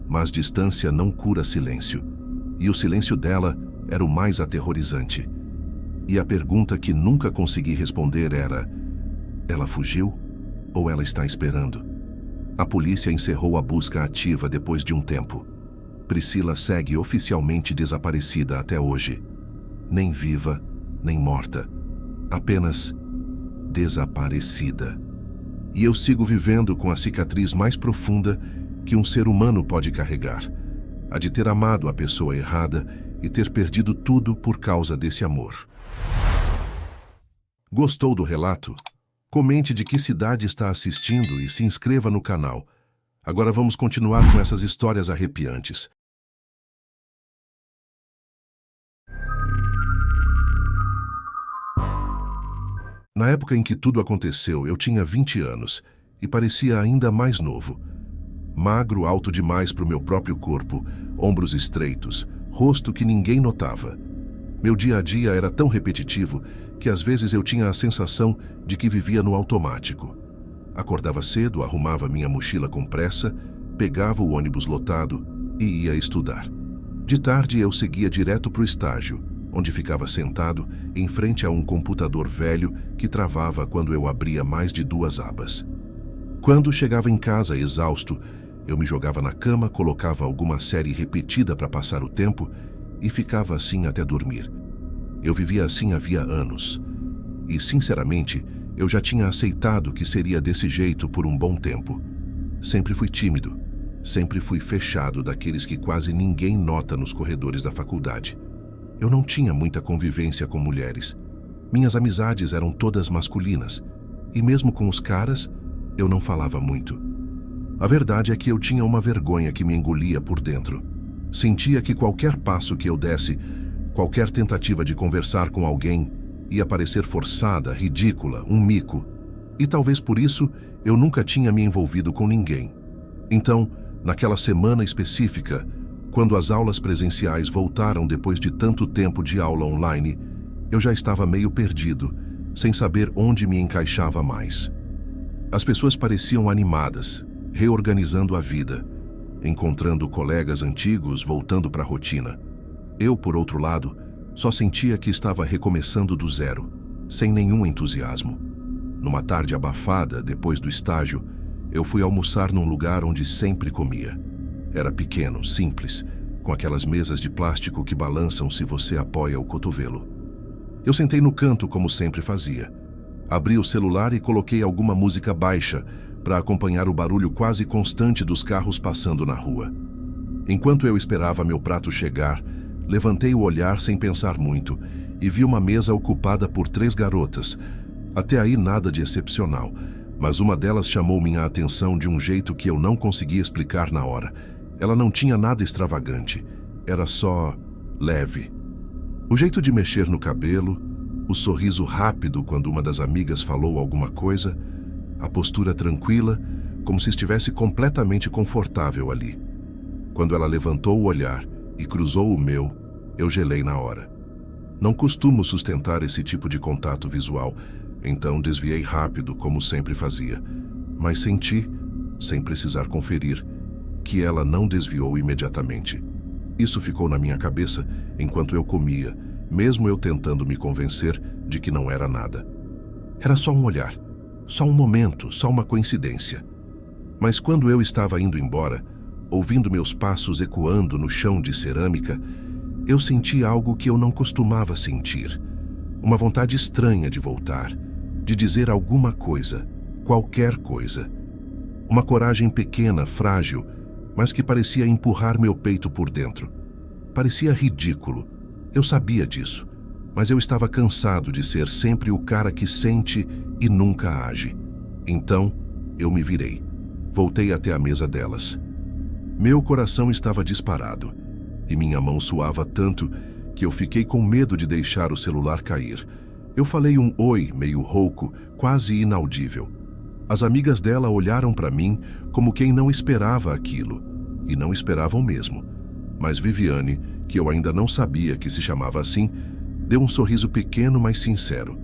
Mas distância não cura silêncio, e o silêncio dela era o mais aterrorizante. E a pergunta que nunca consegui responder era: ela fugiu ou ela está esperando? A polícia encerrou a busca ativa depois de um tempo. Priscila segue oficialmente desaparecida até hoje. Nem viva, nem morta. Apenas desaparecida. E eu sigo vivendo com a cicatriz mais profunda que um ser humano pode carregar: a de ter amado a pessoa errada e ter perdido tudo por causa desse amor. Gostou do relato? Comente de que cidade está assistindo e se inscreva no canal. Agora vamos continuar com essas histórias arrepiantes. Na época em que tudo aconteceu, eu tinha 20 anos e parecia ainda mais novo. Magro, alto demais para o meu próprio corpo, ombros estreitos, rosto que ninguém notava. Meu dia a dia era tão repetitivo que às vezes eu tinha a sensação de que vivia no automático. Acordava cedo, arrumava minha mochila com pressa, pegava o ônibus lotado e ia estudar. De tarde eu seguia direto para o estágio, onde ficava sentado em frente a um computador velho que travava quando eu abria mais de 2 abas. Quando chegava em casa exausto, eu me jogava na cama, colocava alguma série repetida para passar o tempo e ficava assim até dormir. Eu vivia assim havia anos. E, sinceramente, eu já tinha aceitado que seria desse jeito por um bom tempo. Sempre fui tímido, sempre fui fechado, daqueles que quase ninguém nota nos corredores da faculdade. Eu não tinha muita convivência com mulheres. Minhas amizades eram todas masculinas, e mesmo com os caras, eu não falava muito. A verdade é que eu tinha uma vergonha que me engolia por dentro. Sentia que qualquer passo que eu desse, qualquer tentativa de conversar com alguém, ia parecer forçada, ridícula, um mico. E talvez por isso eu nunca tinha me envolvido com ninguém. Então, naquela semana específica, quando as aulas presenciais voltaram depois de tanto tempo de aula online, eu já estava meio perdido, sem saber onde me encaixava mais. As pessoas pareciam animadas, reorganizando a vida, encontrando colegas antigos, voltando para a rotina. Eu, por outro lado, só sentia que estava recomeçando do zero, sem nenhum entusiasmo. Numa tarde abafada, depois do estágio, eu fui almoçar num lugar onde sempre comia. Era pequeno, simples, com aquelas mesas de plástico que balançam se você apoia o cotovelo. Eu sentei no canto como sempre fazia. Abri o celular e coloquei alguma música baixa para acompanhar o barulho quase constante dos carros passando na rua. Enquanto eu esperava meu prato chegar, levantei o olhar sem pensar muito e vi uma mesa ocupada por 3 garotas. Até aí nada de excepcional, mas uma delas chamou minha atenção de um jeito que eu não conseguia explicar na hora. Ela não tinha nada extravagante, era só leve. O jeito de mexer no cabelo, o sorriso rápido quando uma das amigas falou alguma coisa, a postura tranquila, como se estivesse completamente confortável ali. Quando ela levantou o olhar e cruzou o meu, eu gelei na hora. Não costumo sustentar esse tipo de contato visual, então desviei rápido, como sempre fazia. Mas senti, sem precisar conferir, que ela não desviou imediatamente. Isso ficou na minha cabeça enquanto eu comia, mesmo eu tentando me convencer de que não era nada. Era só um olhar, só um momento, só uma coincidência. Mas quando eu estava indo embora, ouvindo meus passos ecoando no chão de cerâmica, eu senti algo que eu não costumava sentir. Uma vontade estranha de voltar, de dizer alguma coisa, qualquer coisa. Uma coragem pequena, frágil, mas que parecia empurrar meu peito por dentro. Parecia ridículo. Eu sabia disso, mas eu estava cansado de ser sempre o cara que sente e nunca age. Então, eu me virei. Voltei até a mesa delas. Meu coração estava disparado e minha mão suava tanto que eu fiquei com medo de deixar o celular cair. Eu falei um oi meio rouco, quase inaudível. As amigas dela olharam para mim como quem não esperava aquilo, e não esperavam mesmo. Mas Viviane, que eu ainda não sabia que se chamava assim, deu um sorriso pequeno, mas sincero.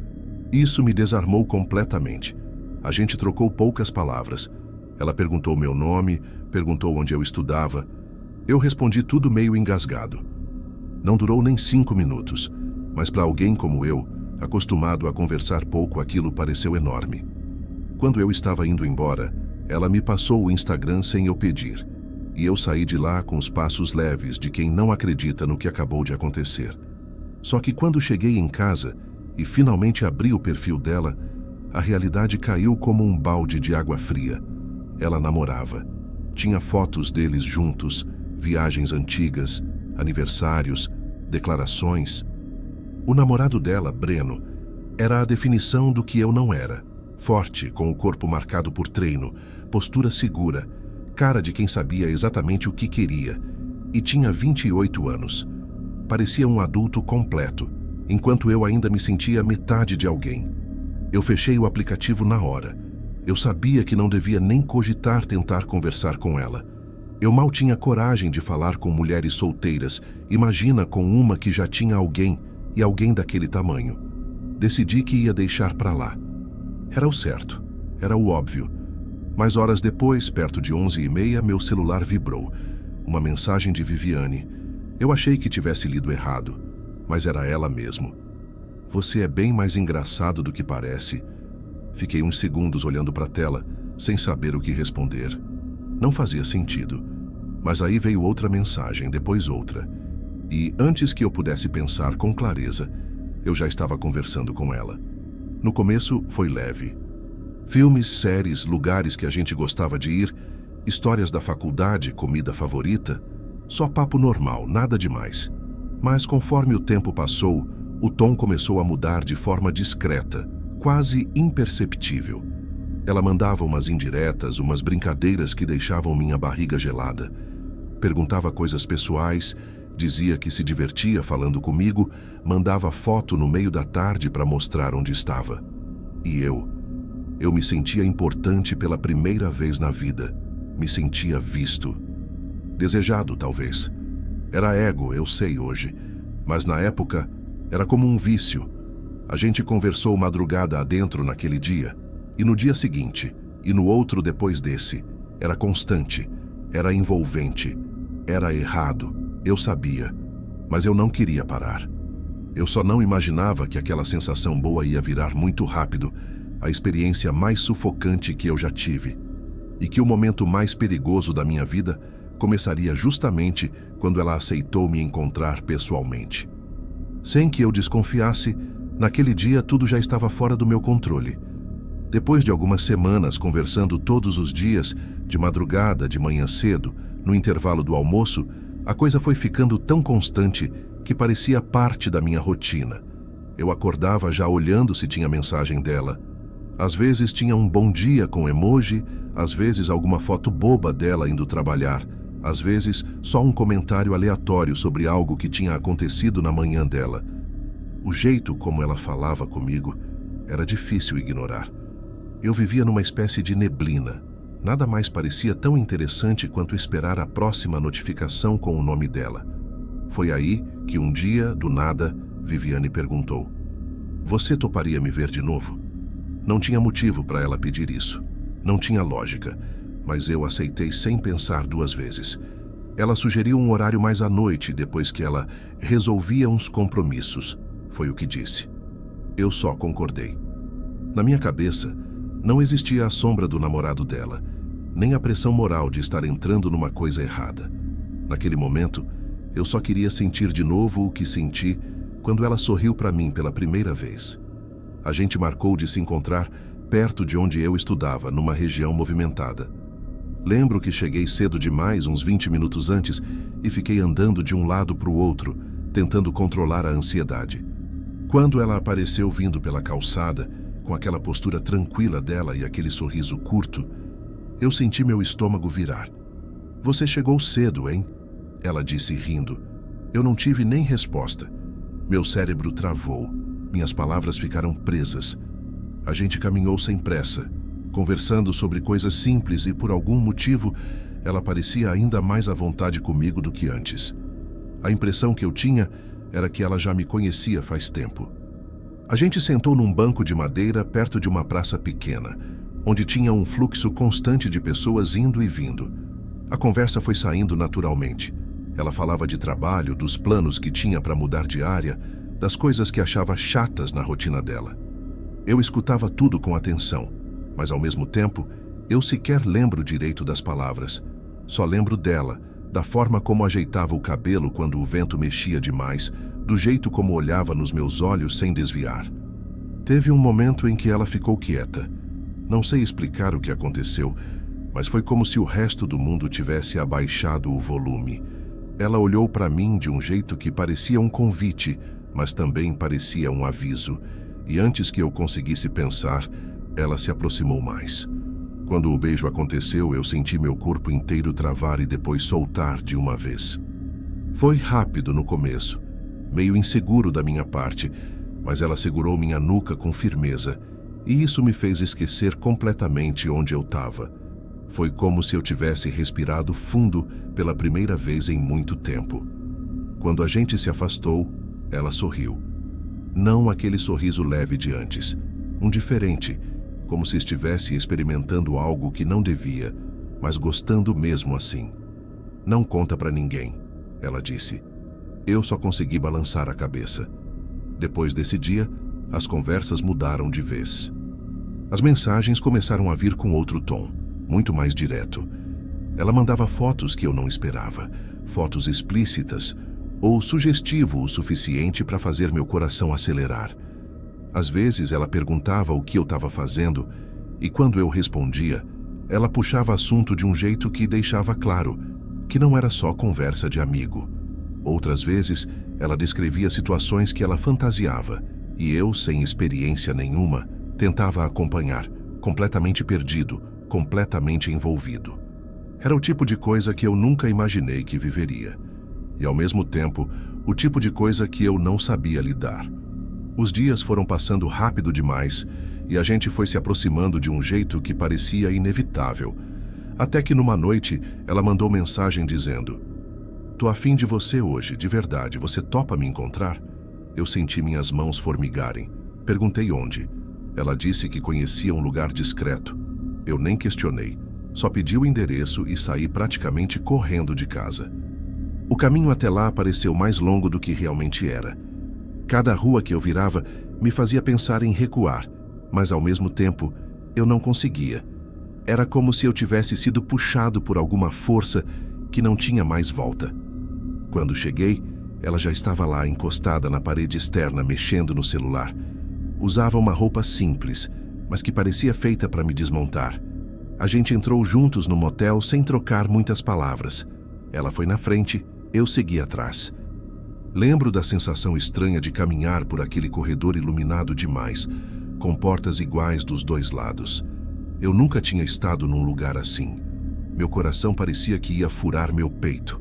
Isso me desarmou completamente. A gente trocou poucas palavras. Ela perguntou meu nome, perguntou onde eu estudava. Eu respondi tudo meio engasgado. Não durou nem 5 minutos, mas para alguém como eu, acostumado a conversar pouco, aquilo pareceu enorme. Quando eu estava indo embora, ela me passou o Instagram sem eu pedir, e eu saí de lá com os passos leves de quem não acredita no que acabou de acontecer. Só que quando cheguei em casa e finalmente abri o perfil dela, a realidade caiu como um balde de água fria. Ela namorava. Tinha fotos deles juntos, viagens antigas, aniversários, declarações. O namorado dela, Breno, era a definição do que eu não era. Forte, com o corpo marcado por treino, postura segura, cara de quem sabia exatamente o que queria, e tinha 28 anos. Parecia um adulto completo, enquanto eu ainda me sentia metade de alguém. Eu fechei o aplicativo na hora. Eu sabia que não devia nem cogitar tentar conversar com ela. Eu mal tinha coragem de falar com mulheres solteiras, imagina com uma que já tinha alguém, e alguém daquele tamanho. Decidi que ia deixar pra lá. Era o certo, era o óbvio. Mas horas depois, perto de 11h30, meu celular vibrou. Uma mensagem de Viviane. Eu achei que tivesse lido errado, mas era ela mesmo. Você é bem mais engraçado do que parece. Fiquei uns segundos olhando para a tela, sem saber o que responder. Não fazia sentido. Mas aí veio outra mensagem, depois outra. E antes que eu pudesse pensar com clareza, eu já estava conversando com ela. No começo foi leve. Filmes, séries, lugares que a gente gostava de ir, histórias da faculdade, comida favorita, só papo normal, nada demais. Mas conforme o tempo passou, o tom começou a mudar de forma discreta, quase imperceptível. Ela mandava umas indiretas, umas brincadeiras que deixavam minha barriga gelada. Perguntava coisas pessoais, dizia que se divertia falando comigo, mandava foto no meio da tarde para mostrar onde estava. E eu me sentia importante pela primeira vez na vida. Me sentia visto. Desejado, talvez. Era ego, eu sei hoje. Mas na época, era como um vício. A gente conversou madrugada adentro naquele dia, e no dia seguinte, e no outro depois desse. Era constante, era envolvente, era errado, eu sabia, mas eu não queria parar. Eu só não imaginava que aquela sensação boa ia virar muito rápido a experiência mais sufocante que eu já tive, e que o momento mais perigoso da minha vida começaria justamente quando ela aceitou me encontrar pessoalmente. Sem que eu desconfiasse, naquele dia tudo já estava fora do meu controle. Depois de algumas semanas conversando todos os dias, de madrugada, de manhã cedo, no intervalo do almoço, a coisa foi ficando tão constante que parecia parte da minha rotina. Eu acordava já olhando se tinha mensagem dela. Às vezes tinha um bom dia com emoji, às vezes alguma foto boba dela indo trabalhar, às vezes só um comentário aleatório sobre algo que tinha acontecido na manhã dela. O jeito como ela falava comigo era difícil ignorar. Eu vivia numa espécie de neblina. Nada mais parecia tão interessante quanto esperar a próxima notificação com o nome dela. Foi aí que um dia, do nada, Viviane perguntou: "Você toparia me ver de novo?" Não tinha motivo para ela pedir isso. Não tinha lógica. mas eu aceitei sem pensar duas vezes. Ela sugeriu um horário mais à noite, depois que ela resolvia uns compromissos. Foi o que disse. Eu só concordei. Na minha cabeça, não existia a sombra do namorado dela, nem a pressão moral de estar entrando numa coisa errada. Naquele momento, eu só queria sentir de novo o que senti quando ela sorriu para mim pela primeira vez. A gente marcou de se encontrar perto de onde eu estudava, numa região movimentada. Lembro que cheguei cedo demais, uns 20 minutos antes, e fiquei andando de um lado para o outro, tentando controlar a ansiedade. Quando ela apareceu vindo pela calçada, com aquela postura tranquila dela e aquele sorriso curto, eu senti meu estômago virar. "Você chegou cedo, hein?" Ela disse rindo. Eu não tive nem resposta. Meu cérebro travou. Minhas palavras ficaram presas. A gente caminhou sem pressa, conversando sobre coisas simples e, por algum motivo, ela parecia ainda mais à vontade comigo do que antes. A impressão que eu tinha era que ela já me conhecia faz tempo. A gente sentou num banco de madeira perto de uma praça pequena, onde tinha um fluxo constante de pessoas indo e vindo. A conversa foi saindo naturalmente. Ela falava de trabalho, dos planos que tinha para mudar de área, das coisas que achava chatas na rotina dela. Eu escutava tudo com atenção, mas ao mesmo tempo, eu sequer lembro direito das palavras. Só lembro dela, da forma como ajeitava o cabelo quando o vento mexia demais, do jeito como olhava nos meus olhos sem desviar. Teve um momento em que ela ficou quieta. Não sei explicar o que aconteceu, mas foi como se o resto do mundo tivesse abaixado o volume. Ela olhou para mim de um jeito que parecia um convite, mas também parecia um aviso, e antes que eu conseguisse pensar, ela se aproximou mais. Quando o beijo aconteceu, eu senti meu corpo inteiro travar e depois soltar de uma vez. Foi rápido no começo, meio inseguro da minha parte, mas ela segurou minha nuca com firmeza, e isso me fez esquecer completamente onde eu estava. Foi como se eu tivesse respirado fundo pela primeira vez em muito tempo. Quando a gente se afastou, ela sorriu. Não aquele sorriso leve de antes, um diferente, como se estivesse experimentando algo que não devia, mas gostando mesmo assim. "Não conta pra ninguém", ela disse. Eu só consegui balançar a cabeça. Depois desse dia, as conversas mudaram de vez. As mensagens começaram a vir com outro tom, muito mais direto. Ela mandava fotos que eu não esperava, fotos explícitas, ou sugestivo o suficiente para fazer meu coração acelerar. Às vezes ela perguntava o que eu estava fazendo, e quando eu respondia, ela puxava assunto de um jeito que deixava claro que não era só conversa de amigo. Outras vezes, ela descrevia situações que ela fantasiava, e eu, sem experiência nenhuma, tentava acompanhar, completamente perdido, completamente envolvido. Era o tipo de coisa que eu nunca imaginei que viveria. E, ao mesmo tempo, o tipo de coisa que eu não sabia lidar. Os dias foram passando rápido demais e a gente foi se aproximando de um jeito que parecia inevitável. Até que numa noite, ela mandou mensagem dizendo: "Tô afim de você hoje, de verdade, você topa me encontrar?" Eu senti minhas mãos formigarem. Perguntei onde. Ela disse que conhecia um lugar discreto. Eu nem questionei. Só pedi o endereço e saí praticamente correndo de casa. O caminho até lá pareceu mais longo do que realmente era. Cada rua que eu virava me fazia pensar em recuar, mas ao mesmo tempo eu não conseguia. Era como se eu tivesse sido puxado por alguma força que não tinha mais volta. Quando cheguei, ela já estava lá encostada na parede externa mexendo no celular. Usava uma roupa simples, mas que parecia feita para me desmontar. A gente entrou juntos no motel sem trocar muitas palavras. Ela foi na frente, eu segui atrás. Lembro da sensação estranha de caminhar por aquele corredor iluminado demais, com portas iguais dos dois lados. Eu nunca tinha estado num lugar assim. Meu coração parecia que ia furar meu peito.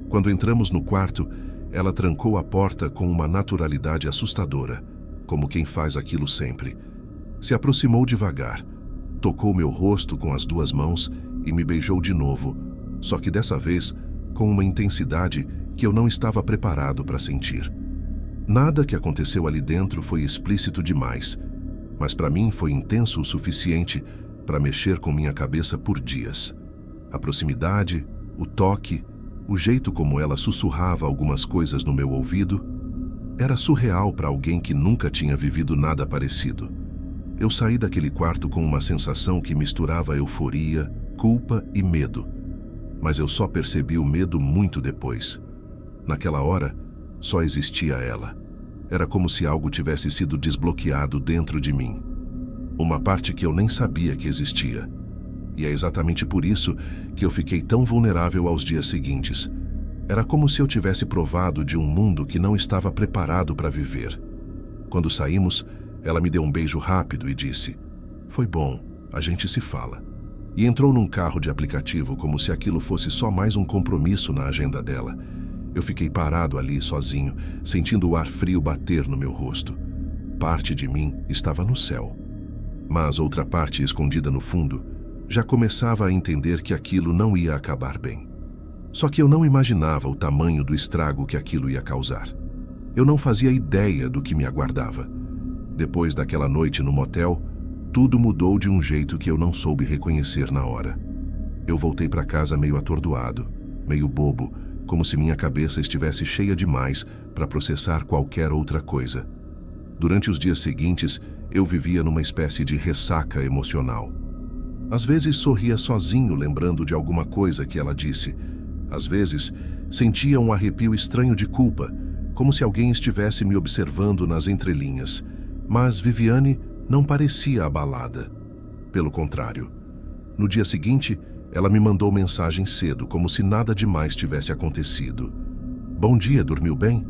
Quando entramos no quarto, ela trancou a porta com uma naturalidade assustadora, como quem faz aquilo sempre. Se aproximou devagar, tocou meu rosto com as duas mãos e me beijou de novo, só que dessa vez com uma intensidade que eu não estava preparado para sentir. Nada que aconteceu ali dentro foi explícito demais, mas para mim foi intenso o suficiente para mexer com minha cabeça por dias. A proximidade, o toque, o jeito como ela sussurrava algumas coisas no meu ouvido, era surreal para alguém que nunca tinha vivido nada parecido. Eu saí daquele quarto com uma sensação que misturava euforia, culpa e medo. Mas eu só percebi o medo muito depois. Naquela hora, só existia ela. Era como se algo tivesse sido desbloqueado dentro de mim. Uma parte que eu nem sabia que existia. E é exatamente por isso que eu fiquei tão vulnerável aos dias seguintes. Era como se eu tivesse provado de um mundo que não estava preparado para viver. Quando saímos, ela me deu um beijo rápido e disse: "Foi bom, a gente se fala." E entrou num carro de aplicativo como se aquilo fosse só mais um compromisso na agenda dela. Eu fiquei parado ali sozinho, sentindo o ar frio bater no meu rosto. Parte de mim estava no céu. Mas outra parte escondida no fundo já começava a entender que aquilo não ia acabar bem. Só que eu não imaginava o tamanho do estrago que aquilo ia causar. Eu não fazia ideia do que me aguardava. Depois daquela noite no motel, tudo mudou de um jeito que eu não soube reconhecer na hora. Eu voltei para casa meio atordoado, meio bobo, como se minha cabeça estivesse cheia demais para processar qualquer outra coisa. Durante os dias seguintes, eu vivia numa espécie de ressaca emocional. Às vezes sorria sozinho lembrando de alguma coisa que ela disse. Às vezes sentia um arrepio estranho de culpa, como se alguém estivesse me observando nas entrelinhas. Mas Viviane não parecia abalada. Pelo contrário. No dia seguinte, ela me mandou mensagem cedo, como se nada demais tivesse acontecido. "Bom dia, dormiu bem?"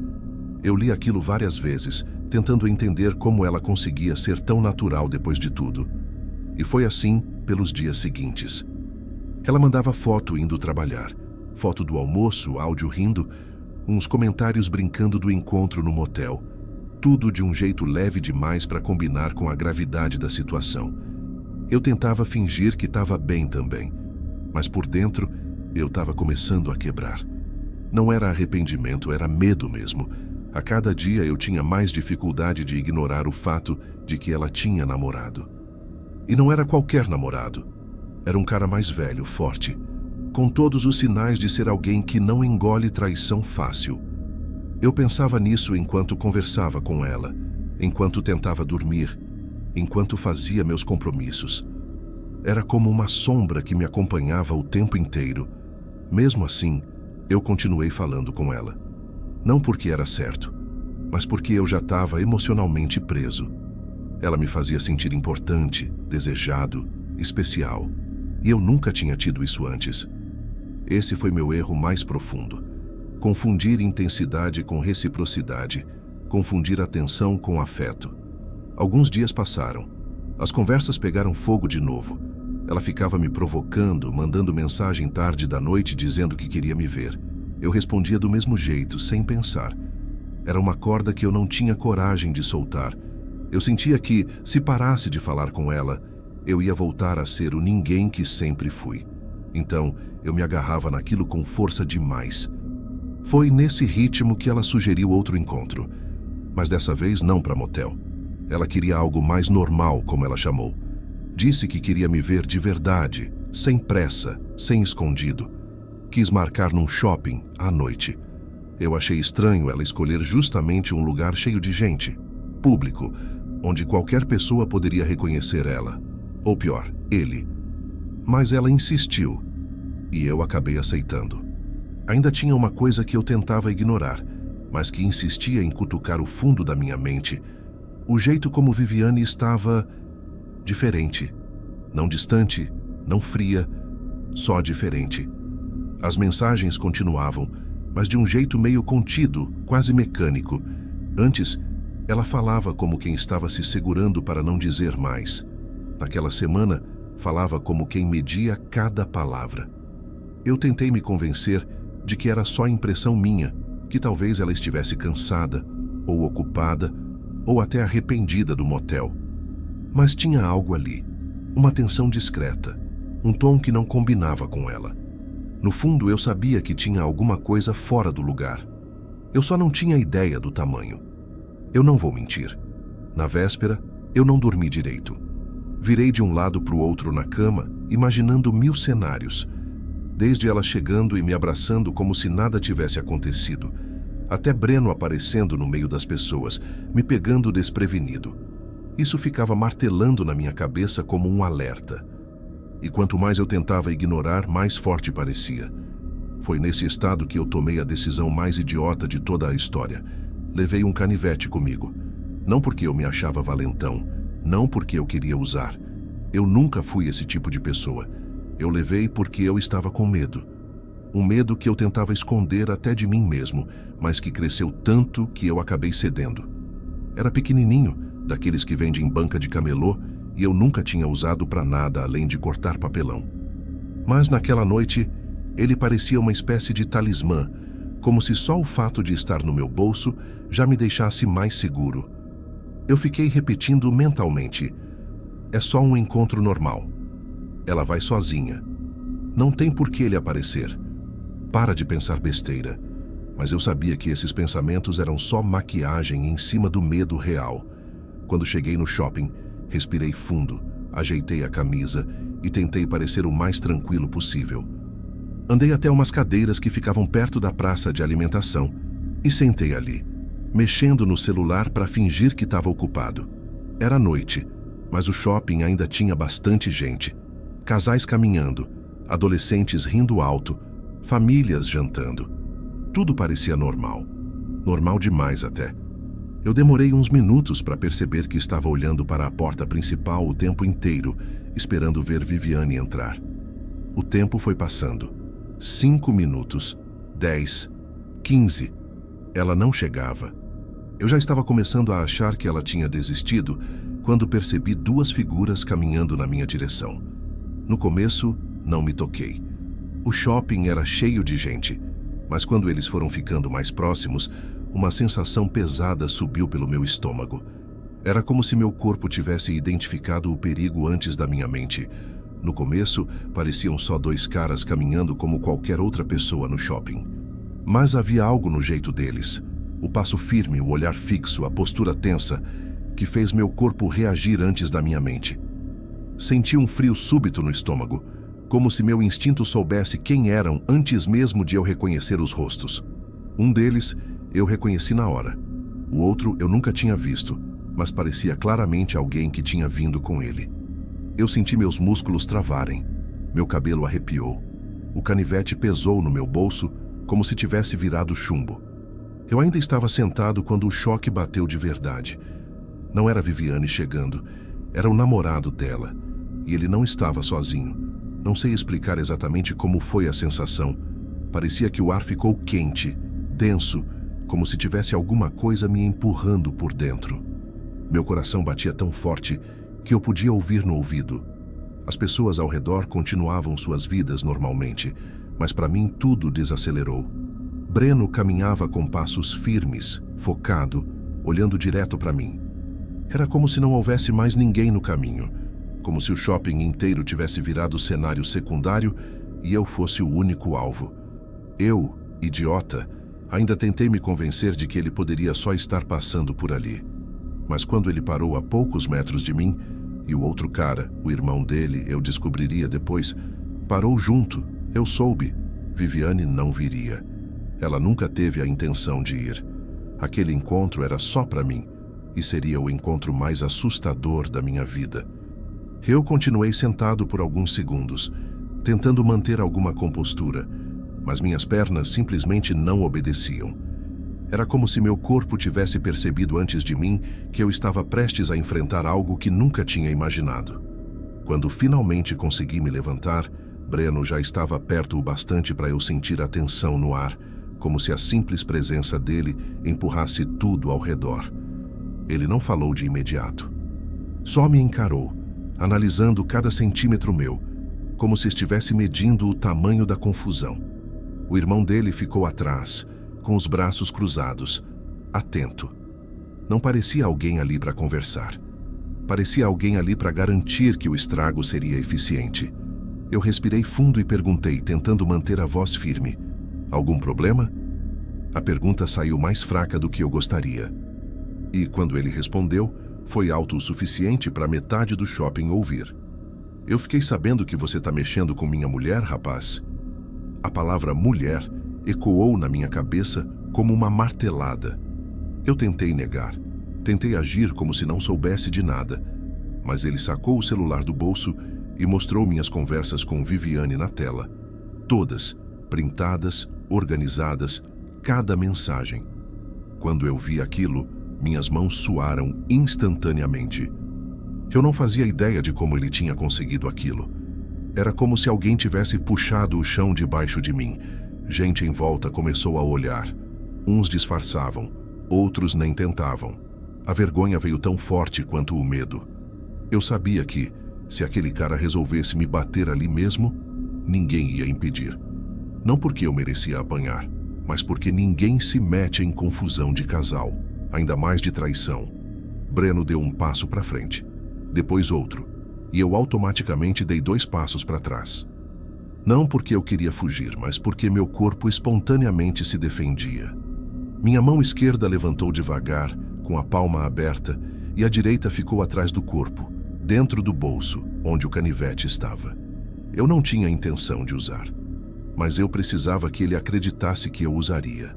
Eu li aquilo várias vezes, tentando entender como ela conseguia ser tão natural depois de tudo. E foi assim pelos dias seguintes. Ela mandava foto indo trabalhar, foto do almoço, áudio rindo, uns comentários brincando do encontro no motel. Tudo de um jeito leve demais para combinar com a gravidade da situação. Eu tentava fingir que estava bem também, mas por dentro eu estava começando a quebrar. Não era arrependimento, era medo mesmo. A cada dia eu tinha mais dificuldade de ignorar o fato de que ela tinha namorado. E não era qualquer namorado. Era um cara mais velho, forte, com todos os sinais de ser alguém que não engole traição fácil. Eu pensava nisso enquanto conversava com ela, enquanto tentava dormir, enquanto fazia meus compromissos. Era como uma sombra que me acompanhava o tempo inteiro. Mesmo assim, eu continuei falando com ela. Não porque era certo, mas porque eu já estava emocionalmente preso. Ela me fazia sentir importante, desejado, especial. E eu nunca tinha tido isso antes. Esse foi meu erro mais profundo. Confundir intensidade com reciprocidade. Confundir atenção com afeto. Alguns dias passaram. As conversas pegaram fogo de novo. Ela ficava me provocando, mandando mensagem tarde da noite dizendo que queria me ver. Eu respondia do mesmo jeito, sem pensar. Era uma corda que eu não tinha coragem de soltar. Eu sentia que, se parasse de falar com ela, eu ia voltar a ser o ninguém que sempre fui. Então, eu me agarrava naquilo com força demais. Foi nesse ritmo que ela sugeriu outro encontro. Mas dessa vez não para motel. Ela queria algo mais normal, como ela chamou. Disse que queria me ver de verdade, sem pressa, sem escondido. Quis marcar num shopping, à noite. Eu achei estranho ela escolher justamente um lugar cheio de gente, público, onde qualquer pessoa poderia reconhecer ela. Ou pior, ele. Mas ela insistiu, e eu acabei aceitando. Ainda tinha uma coisa que eu tentava ignorar, mas que insistia em cutucar o fundo da minha mente. O jeito como Viviane estava diferente. Não distante, não fria, só diferente. As mensagens continuavam, mas de um jeito meio contido, quase mecânico. Antes, ela falava como quem estava se segurando para não dizer mais. Naquela semana, falava como quem media cada palavra. Eu tentei me convencer de que era só impressão minha, que talvez ela estivesse cansada, ou ocupada, ou até arrependida do motel. Mas tinha algo ali, uma tensão discreta, um tom que não combinava com ela. No fundo, eu sabia que tinha alguma coisa fora do lugar. Eu só não tinha ideia do tamanho. Eu não vou mentir. Na véspera, eu não dormi direito. Virei de um lado para o outro na cama, imaginando 1000 cenários. Desde ela chegando e me abraçando como se nada tivesse acontecido, até Breno aparecendo no meio das pessoas, me pegando desprevenido. Isso ficava martelando na minha cabeça como um alerta. E quanto mais eu tentava ignorar, mais forte parecia. Foi nesse estado que eu tomei a decisão mais idiota de toda a história. Levei um canivete comigo. Não porque eu me achava valentão, não porque eu queria usar. Eu nunca fui esse tipo de pessoa. Eu levei porque eu estava com medo. Um medo que eu tentava esconder até de mim mesmo, mas que cresceu tanto que eu acabei cedendo. Era pequenininho, daqueles que vendem em banca de camelô, e eu nunca tinha usado para nada além de cortar papelão. Mas naquela noite, ele parecia uma espécie de talismã, como se só o fato de estar no meu bolso já me deixasse mais seguro. Eu fiquei repetindo mentalmente: é só um encontro normal. Ela vai sozinha. Não tem por que ele aparecer. Para de pensar besteira. Mas eu sabia que esses pensamentos eram só maquiagem em cima do medo real. Quando cheguei no shopping, respirei fundo, ajeitei a camisa e tentei parecer o mais tranquilo possível. Andei até umas cadeiras que ficavam perto da praça de alimentação e sentei ali, mexendo no celular para fingir que estava ocupado. Era noite, mas o shopping ainda tinha bastante gente. Casais caminhando, adolescentes rindo alto, famílias jantando. Tudo parecia normal. Normal demais até. Eu demorei uns minutos para perceber que estava olhando para a porta principal o tempo inteiro, esperando ver Viviane entrar. O tempo foi passando. 5 minutos, 10, 15. Ela não chegava. Eu já estava começando a achar que ela tinha desistido quando percebi 2 figuras caminhando na minha direção. No começo, não me toquei. O shopping era cheio de gente, mas quando eles foram ficando mais próximos, uma sensação pesada subiu pelo meu estômago. Era como se meu corpo tivesse identificado o perigo antes da minha mente. No começo, pareciam só 2 caras caminhando como qualquer outra pessoa no shopping. Mas havia algo no jeito deles. O passo firme, o olhar fixo, a postura tensa, que fez meu corpo reagir antes da minha mente. Senti um frio súbito no estômago, como se meu instinto soubesse quem eram antes mesmo de eu reconhecer os rostos. Um deles eu reconheci na hora. O outro eu nunca tinha visto, mas parecia claramente alguém que tinha vindo com ele. Eu senti meus músculos travarem. Meu cabelo arrepiou. O canivete pesou no meu bolso, como se tivesse virado chumbo. Eu ainda estava sentado quando o choque bateu de verdade. Não era Viviane chegando, era o namorado dela. E ele não estava sozinho. Não sei explicar exatamente como foi a sensação. Parecia que o ar ficou quente, denso, como se tivesse alguma coisa me empurrando por dentro. Meu coração batia tão forte que eu podia ouvir no ouvido. As pessoas ao redor continuavam suas vidas normalmente, mas para mim tudo desacelerou. Breno caminhava com passos firmes, focado, olhando direto para mim. Era como se não houvesse mais ninguém no caminho, como se o shopping inteiro tivesse virado cenário secundário e eu fosse o único alvo. Eu, idiota, ainda tentei me convencer de que ele poderia só estar passando por ali. Mas quando ele parou a poucos metros de mim, e o outro cara, o irmão dele, eu descobriria depois, parou junto, eu soube. Viviane não viria. Ela nunca teve a intenção de ir. Aquele encontro era só para mim, e seria o encontro mais assustador da minha vida. Eu continuei sentado por alguns segundos, tentando manter alguma compostura, mas minhas pernas simplesmente não obedeciam. Era como se meu corpo tivesse percebido antes de mim que eu estava prestes a enfrentar algo que nunca tinha imaginado. Quando finalmente consegui me levantar, Breno já estava perto o bastante para eu sentir a tensão no ar, como se a simples presença dele empurrasse tudo ao redor. Ele não falou de imediato. Só me encarou, analisando cada centímetro meu, como se estivesse medindo o tamanho da confusão. O irmão dele ficou atrás, com os braços cruzados, atento. Não parecia alguém ali para conversar. Parecia alguém ali para garantir que o estrago seria eficiente. Eu respirei fundo e perguntei, tentando manter a voz firme: algum problema? A pergunta saiu mais fraca do que eu gostaria. E quando ele respondeu, Foi alto o suficiente para metade do shopping ouvir. Eu fiquei sabendo que você está mexendo com minha mulher, rapaz. A palavra mulher ecoou na minha cabeça como uma martelada. Eu tentei negar. Tentei agir como se não soubesse de nada. Mas ele sacou o celular do bolso e mostrou minhas conversas com Viviane na tela. Todas, printadas, organizadas, cada mensagem. Quando eu vi aquilo, minhas mãos suaram instantaneamente. Eu não fazia ideia de como ele tinha conseguido aquilo. Era como se alguém tivesse puxado o chão debaixo de mim. Gente em volta começou a olhar. Uns disfarçavam, outros nem tentavam. A vergonha veio tão forte quanto o medo. Eu sabia que, se aquele cara resolvesse me bater ali mesmo, ninguém ia impedir. Não porque eu merecia apanhar, mas porque ninguém se mete em confusão de casal, ainda mais de traição. Breno deu um passo para frente, depois outro, e eu automaticamente dei 2 passos para trás. Não porque eu queria fugir, mas porque meu corpo espontaneamente se defendia. Minha mão esquerda levantou devagar, com a palma aberta, e a direita ficou atrás do corpo, dentro do bolso, onde o canivete estava. Eu não tinha intenção de usar, mas eu precisava que ele acreditasse que eu usaria.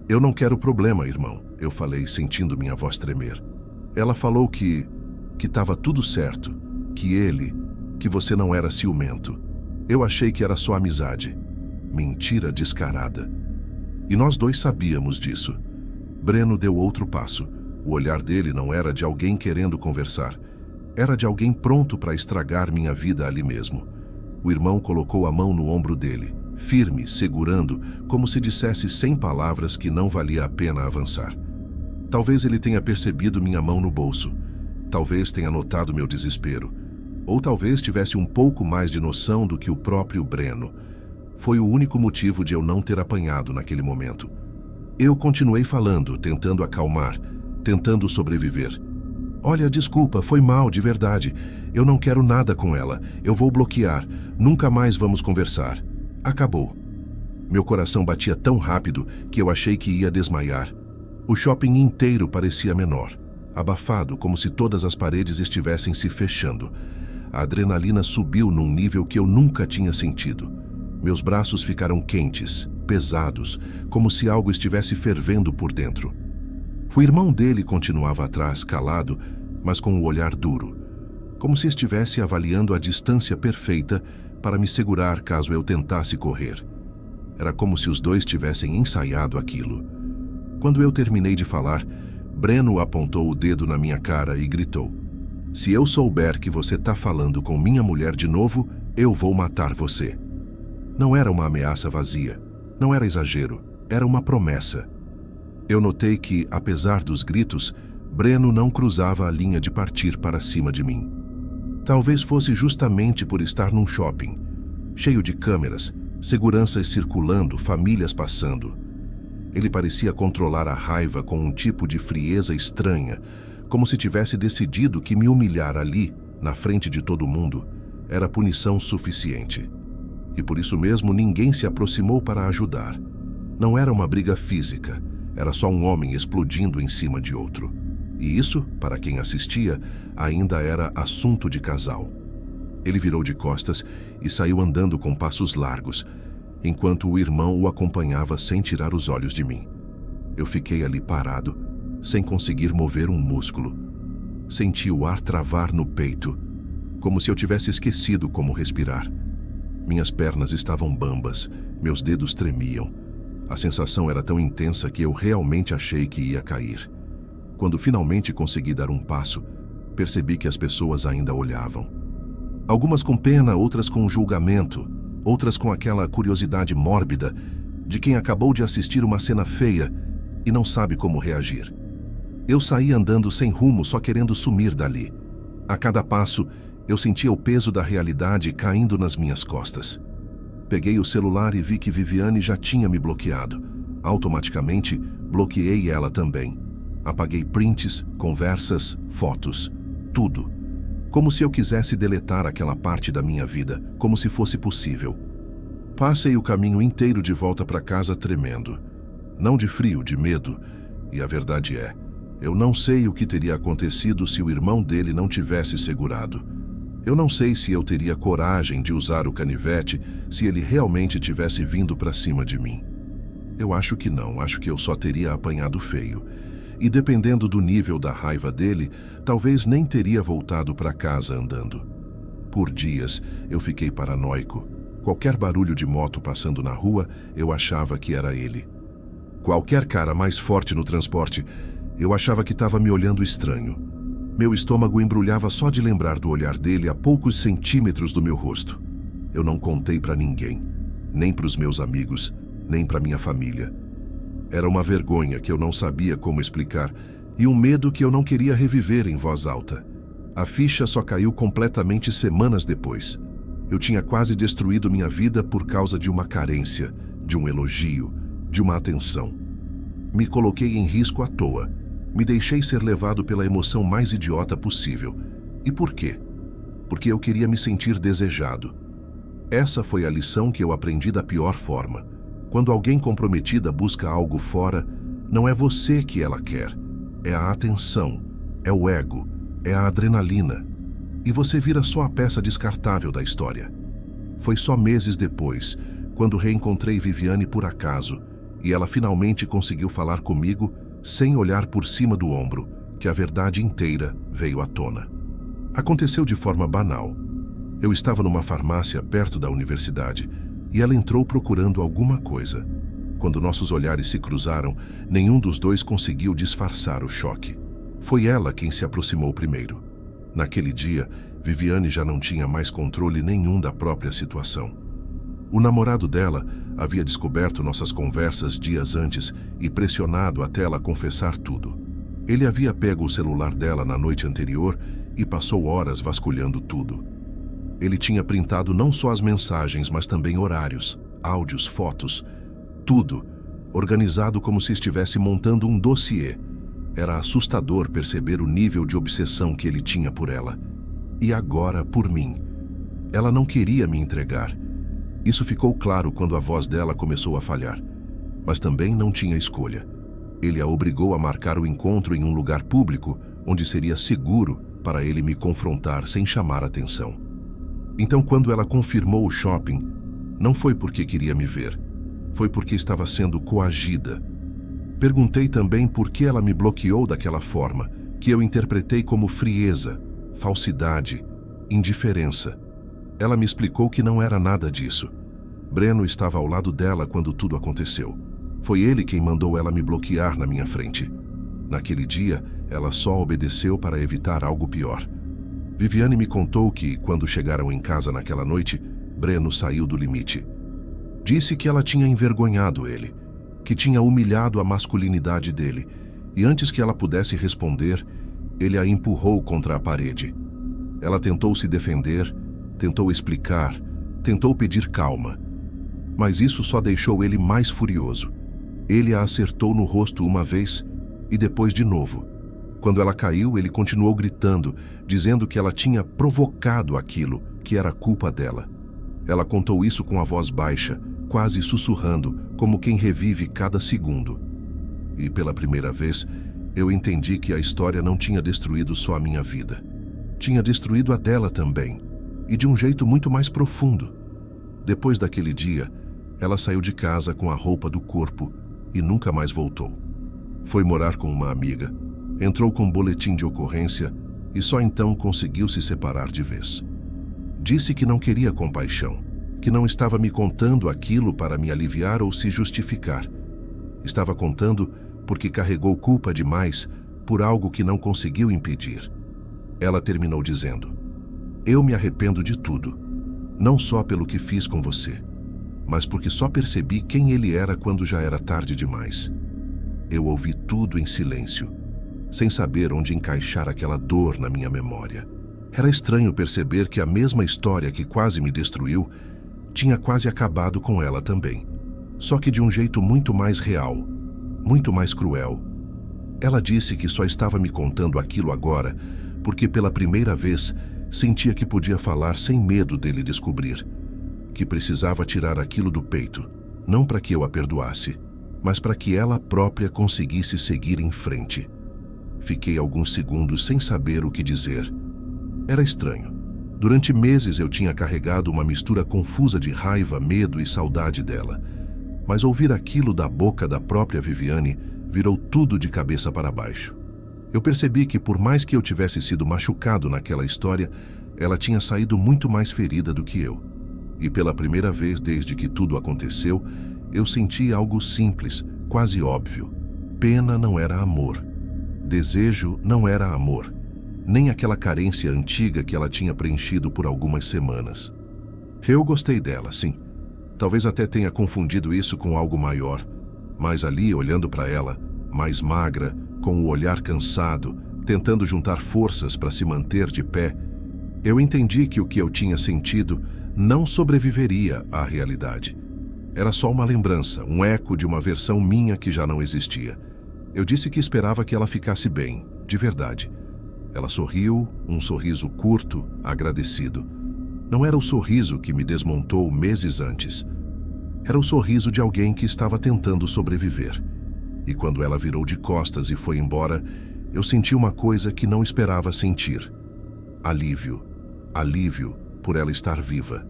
Eu não quero problema, irmão, eu falei, sentindo minha voz tremer. Ela falou que estava tudo certo, que você não era ciumento. Eu achei que era só amizade. Mentira descarada. E nós 2 sabíamos disso. Breno deu outro passo. O olhar dele não era de alguém querendo conversar. Era de alguém pronto para estragar minha vida ali mesmo. O irmão colocou a mão no ombro dele, firme, segurando, como se dissesse sem palavras que não valia a pena avançar. Talvez ele tenha percebido minha mão no bolso. Talvez tenha notado meu desespero. Ou talvez tivesse um pouco mais de noção do que o próprio Breno. Foi o único motivo de eu não ter apanhado naquele momento. Eu continuei falando, tentando acalmar, tentando sobreviver. Olha, desculpa, foi mal, de verdade. Eu não quero nada com ela. Eu vou bloquear. Nunca mais vamos conversar. Acabou. Meu coração batia tão rápido que eu achei que ia desmaiar. O shopping inteiro parecia menor, abafado, como se todas as paredes estivessem se fechando. A adrenalina subiu num nível que eu nunca tinha sentido. Meus braços ficaram quentes, pesados, como se algo estivesse fervendo por dentro. O irmão dele continuava atrás, calado, mas com o olhar duro, como se estivesse avaliando a distância perfeita para me segurar caso eu tentasse correr. Era como se os 2 tivessem ensaiado aquilo. Quando eu terminei de falar, Breno apontou o dedo na minha cara e gritou: "Se eu souber que você está falando com minha mulher de novo, eu vou matar você." Não era uma ameaça vazia, não era exagero, era uma promessa. Eu notei que, apesar dos gritos, Breno não cruzava a linha de partir para cima de mim. Talvez fosse justamente por estar num shopping, cheio de câmeras, seguranças circulando, famílias passando. Ele parecia controlar a raiva com um tipo de frieza estranha, como se tivesse decidido que me humilhar ali, na frente de todo mundo, era punição suficiente. E por isso mesmo ninguém se aproximou para ajudar. Não era uma briga física, era só um homem explodindo em cima de outro. E isso, para quem assistia, ainda era assunto de casal. Ele virou de costas e saiu andando com passos largos, enquanto o irmão o acompanhava sem tirar os olhos de mim. Eu fiquei ali parado, sem conseguir mover um músculo. Senti o ar travar no peito, como se eu tivesse esquecido como respirar. Minhas pernas estavam bambas, meus dedos tremiam. A sensação era tão intensa que eu realmente achei que ia cair. Quando finalmente consegui dar um passo, percebi que as pessoas ainda olhavam. Algumas com pena, outras com julgamento, outras com aquela curiosidade mórbida de quem acabou de assistir uma cena feia e não sabe como reagir. Eu saí andando sem rumo, só querendo sumir dali. A cada passo, eu sentia o peso da realidade caindo nas minhas costas. Peguei o celular e vi que Viviane já tinha me bloqueado. Automaticamente, bloqueei ela também. Apaguei prints, conversas, fotos, tudo. Como se eu quisesse deletar aquela parte da minha vida, como se fosse possível. Passei o caminho inteiro de volta para casa tremendo. Não de frio, de medo. E a verdade é, Eu não sei o que teria acontecido se o irmão dele não tivesse segurado. Eu não sei se eu teria coragem de usar o canivete se ele realmente tivesse vindo para cima de mim. Eu acho que não, acho que eu só teria apanhado feio. E dependendo do nível da raiva dele, talvez nem teria voltado para casa andando. Por dias, eu fiquei paranoico. Qualquer barulho de moto passando na rua, eu achava que era ele. Qualquer cara mais forte no transporte, eu achava que estava me olhando estranho. Meu estômago embrulhava só de lembrar do olhar dele a poucos centímetros do meu rosto. Eu não contei para ninguém, nem para os meus amigos, nem para minha família. Era uma vergonha que eu não sabia como explicar e um medo que eu não queria reviver em voz alta. A ficha só caiu completamente semanas depois. Eu tinha quase destruído minha vida por causa de uma carência, de um elogio, de uma atenção. Me coloquei em risco à toa. Me deixei ser levado pela emoção mais idiota possível. E por quê? Porque eu queria me sentir desejado. Essa foi a lição que eu aprendi da pior forma. Quando alguém comprometida busca algo fora, não é você que ela quer. É a atenção, é o ego, é a adrenalina. E você vira só a peça descartável da história. Foi só meses depois, quando reencontrei Viviane por acaso, e ela finalmente conseguiu falar comigo sem olhar por cima do ombro, que a verdade inteira veio à tona. Aconteceu de forma banal. Eu estava numa farmácia perto da universidade e ela entrou procurando alguma coisa. Quando nossos olhares se cruzaram, nenhum dos dois conseguiu disfarçar o choque. Foi ela quem se aproximou primeiro. Naquele dia, Viviane já não tinha mais controle nenhum da própria situação. O namorado dela havia descoberto nossas conversas dias antes e pressionado até ela confessar tudo. Ele havia pego o celular dela na noite anterior e passou horas vasculhando tudo. Ele tinha printado não só as mensagens, mas também horários, áudios, fotos, tudo, organizado como se estivesse montando um dossiê. Era assustador perceber o nível de obsessão que ele tinha por ela. E agora, por mim. Ela não queria me entregar. Isso ficou claro quando a voz dela começou a falhar. Mas também não tinha escolha. Ele a obrigou a marcar o encontro em um lugar público, onde seria seguro para ele me confrontar sem chamar atenção. Então, quando ela confirmou o shopping, não foi porque queria me ver. Foi porque estava sendo coagida. Perguntei também por que ela me bloqueou daquela forma, que eu interpretei como frieza, falsidade, indiferença. Ela me explicou que não era nada disso. Breno estava ao lado dela quando tudo aconteceu. Foi ele quem mandou ela me bloquear na minha frente. Naquele dia, ela só obedeceu para evitar algo pior. Viviane me contou que, quando chegaram em casa naquela noite, Breno saiu do limite. Disse que ela tinha envergonhado ele, que tinha humilhado a masculinidade dele, e antes que ela pudesse responder, ele a empurrou contra a parede. Ela tentou se defender, tentou explicar, tentou pedir calma. Mas isso só deixou ele mais furioso. Ele a acertou no rosto uma vez e depois de novo. Quando ela caiu, ele continuou gritando, dizendo que ela tinha provocado aquilo, que era culpa dela. Ela contou isso com a voz baixa, quase sussurrando, como quem revive cada segundo. E pela primeira vez, eu entendi que a história não tinha destruído só a minha vida. Tinha destruído a dela também, e de um jeito muito mais profundo. Depois daquele dia, ela saiu de casa com a roupa do corpo e nunca mais voltou. Foi morar com uma amiga, entrou com um boletim de ocorrência e só então conseguiu se separar de vez. Disse que não queria compaixão, que não estava me contando aquilo para me aliviar ou se justificar. Estava contando porque carregou culpa demais por algo que não conseguiu impedir. Ela terminou dizendo: "Eu me arrependo de tudo, não só pelo que fiz com você, mas porque só percebi quem ele era quando já era tarde demais. Eu ouvi tudo em silêncio, sem saber onde encaixar aquela dor na minha memória. Era estranho perceber que a mesma história que quase me destruiu tinha quase acabado com ela também, só que de um jeito muito mais real, muito mais cruel. Ela disse que só estava me contando aquilo agora porque pela primeira vez sentia que podia falar sem medo dele descobrir, que precisava tirar aquilo do peito, não para que eu a perdoasse, mas para que ela própria conseguisse seguir em frente. Fiquei alguns segundos sem saber o que dizer. Era estranho. Durante meses eu tinha carregado uma mistura confusa de raiva, medo e saudade dela. Mas ouvir aquilo da boca da própria Viviane virou tudo de cabeça para baixo. Eu percebi que, por mais que eu tivesse sido machucado naquela história, ela tinha saído muito mais ferida do que eu. E pela primeira vez desde que tudo aconteceu, eu senti algo simples, quase óbvio. Pena não era amor. Desejo não era amor. Nem aquela carência antiga que ela tinha preenchido por algumas semanas. Eu gostei dela, sim. Talvez até tenha confundido isso com algo maior. Mas ali, olhando para ela, mais magra, com o olhar cansado, tentando juntar forças para se manter de pé, eu entendi que o que eu tinha sentido não sobreviveria à realidade. Era só uma lembrança, um eco de uma versão minha que já não existia. Eu disse que esperava que ela ficasse bem, de verdade. Ela sorriu, um sorriso curto, agradecido. Não era o sorriso que me desmontou meses antes. Era o sorriso de alguém que estava tentando sobreviver. E quando ela virou de costas e foi embora, eu senti uma coisa que não esperava sentir. Alívio. Alívio por ela estar viva.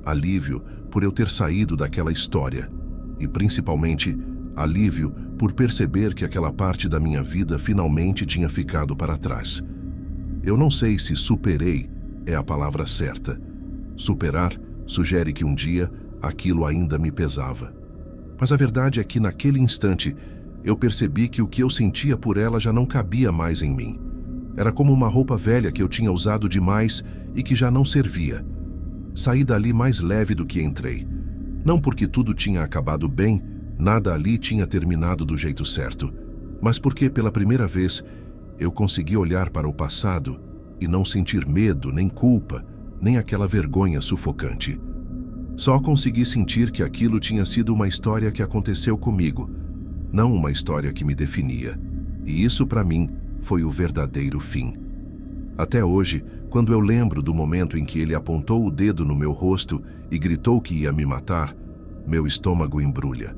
Alívio por eu ter saído daquela história. E principalmente, alívio por perceber que aquela parte da minha vida finalmente tinha ficado para trás. Eu não sei se superei é a palavra certa. Superar sugere que um dia aquilo ainda me pesava. Mas a verdade é que naquele instante eu percebi que o que eu sentia por ela já não cabia mais em mim. Era como uma roupa velha que eu tinha usado demais e que já não servia. Saí dali mais leve do que entrei. Não porque tudo tinha acabado bem, nada ali tinha terminado do jeito certo, mas porque pela primeira vez eu consegui olhar para o passado e não sentir medo, nem culpa, nem aquela vergonha sufocante. Só consegui sentir que aquilo tinha sido uma história que aconteceu comigo, não uma história que me definia. E isso, para mim, foi o verdadeiro fim. Até hoje, quando eu lembro do momento em que ele apontou o dedo no meu rosto e gritou que ia me matar, meu estômago embrulha.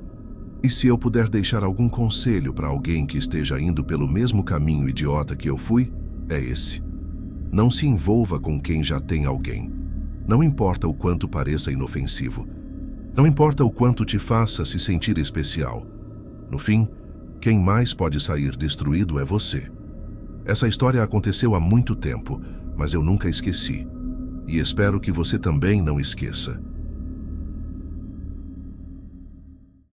E se eu puder deixar algum conselho para alguém que esteja indo pelo mesmo caminho idiota que eu fui, é esse. Não se envolva com quem já tem alguém. Não importa o quanto pareça inofensivo. Não importa o quanto te faça se sentir especial. No fim, quem mais pode sair destruído é você. Essa história aconteceu há muito tempo, mas eu nunca esqueci. E espero que você também não esqueça.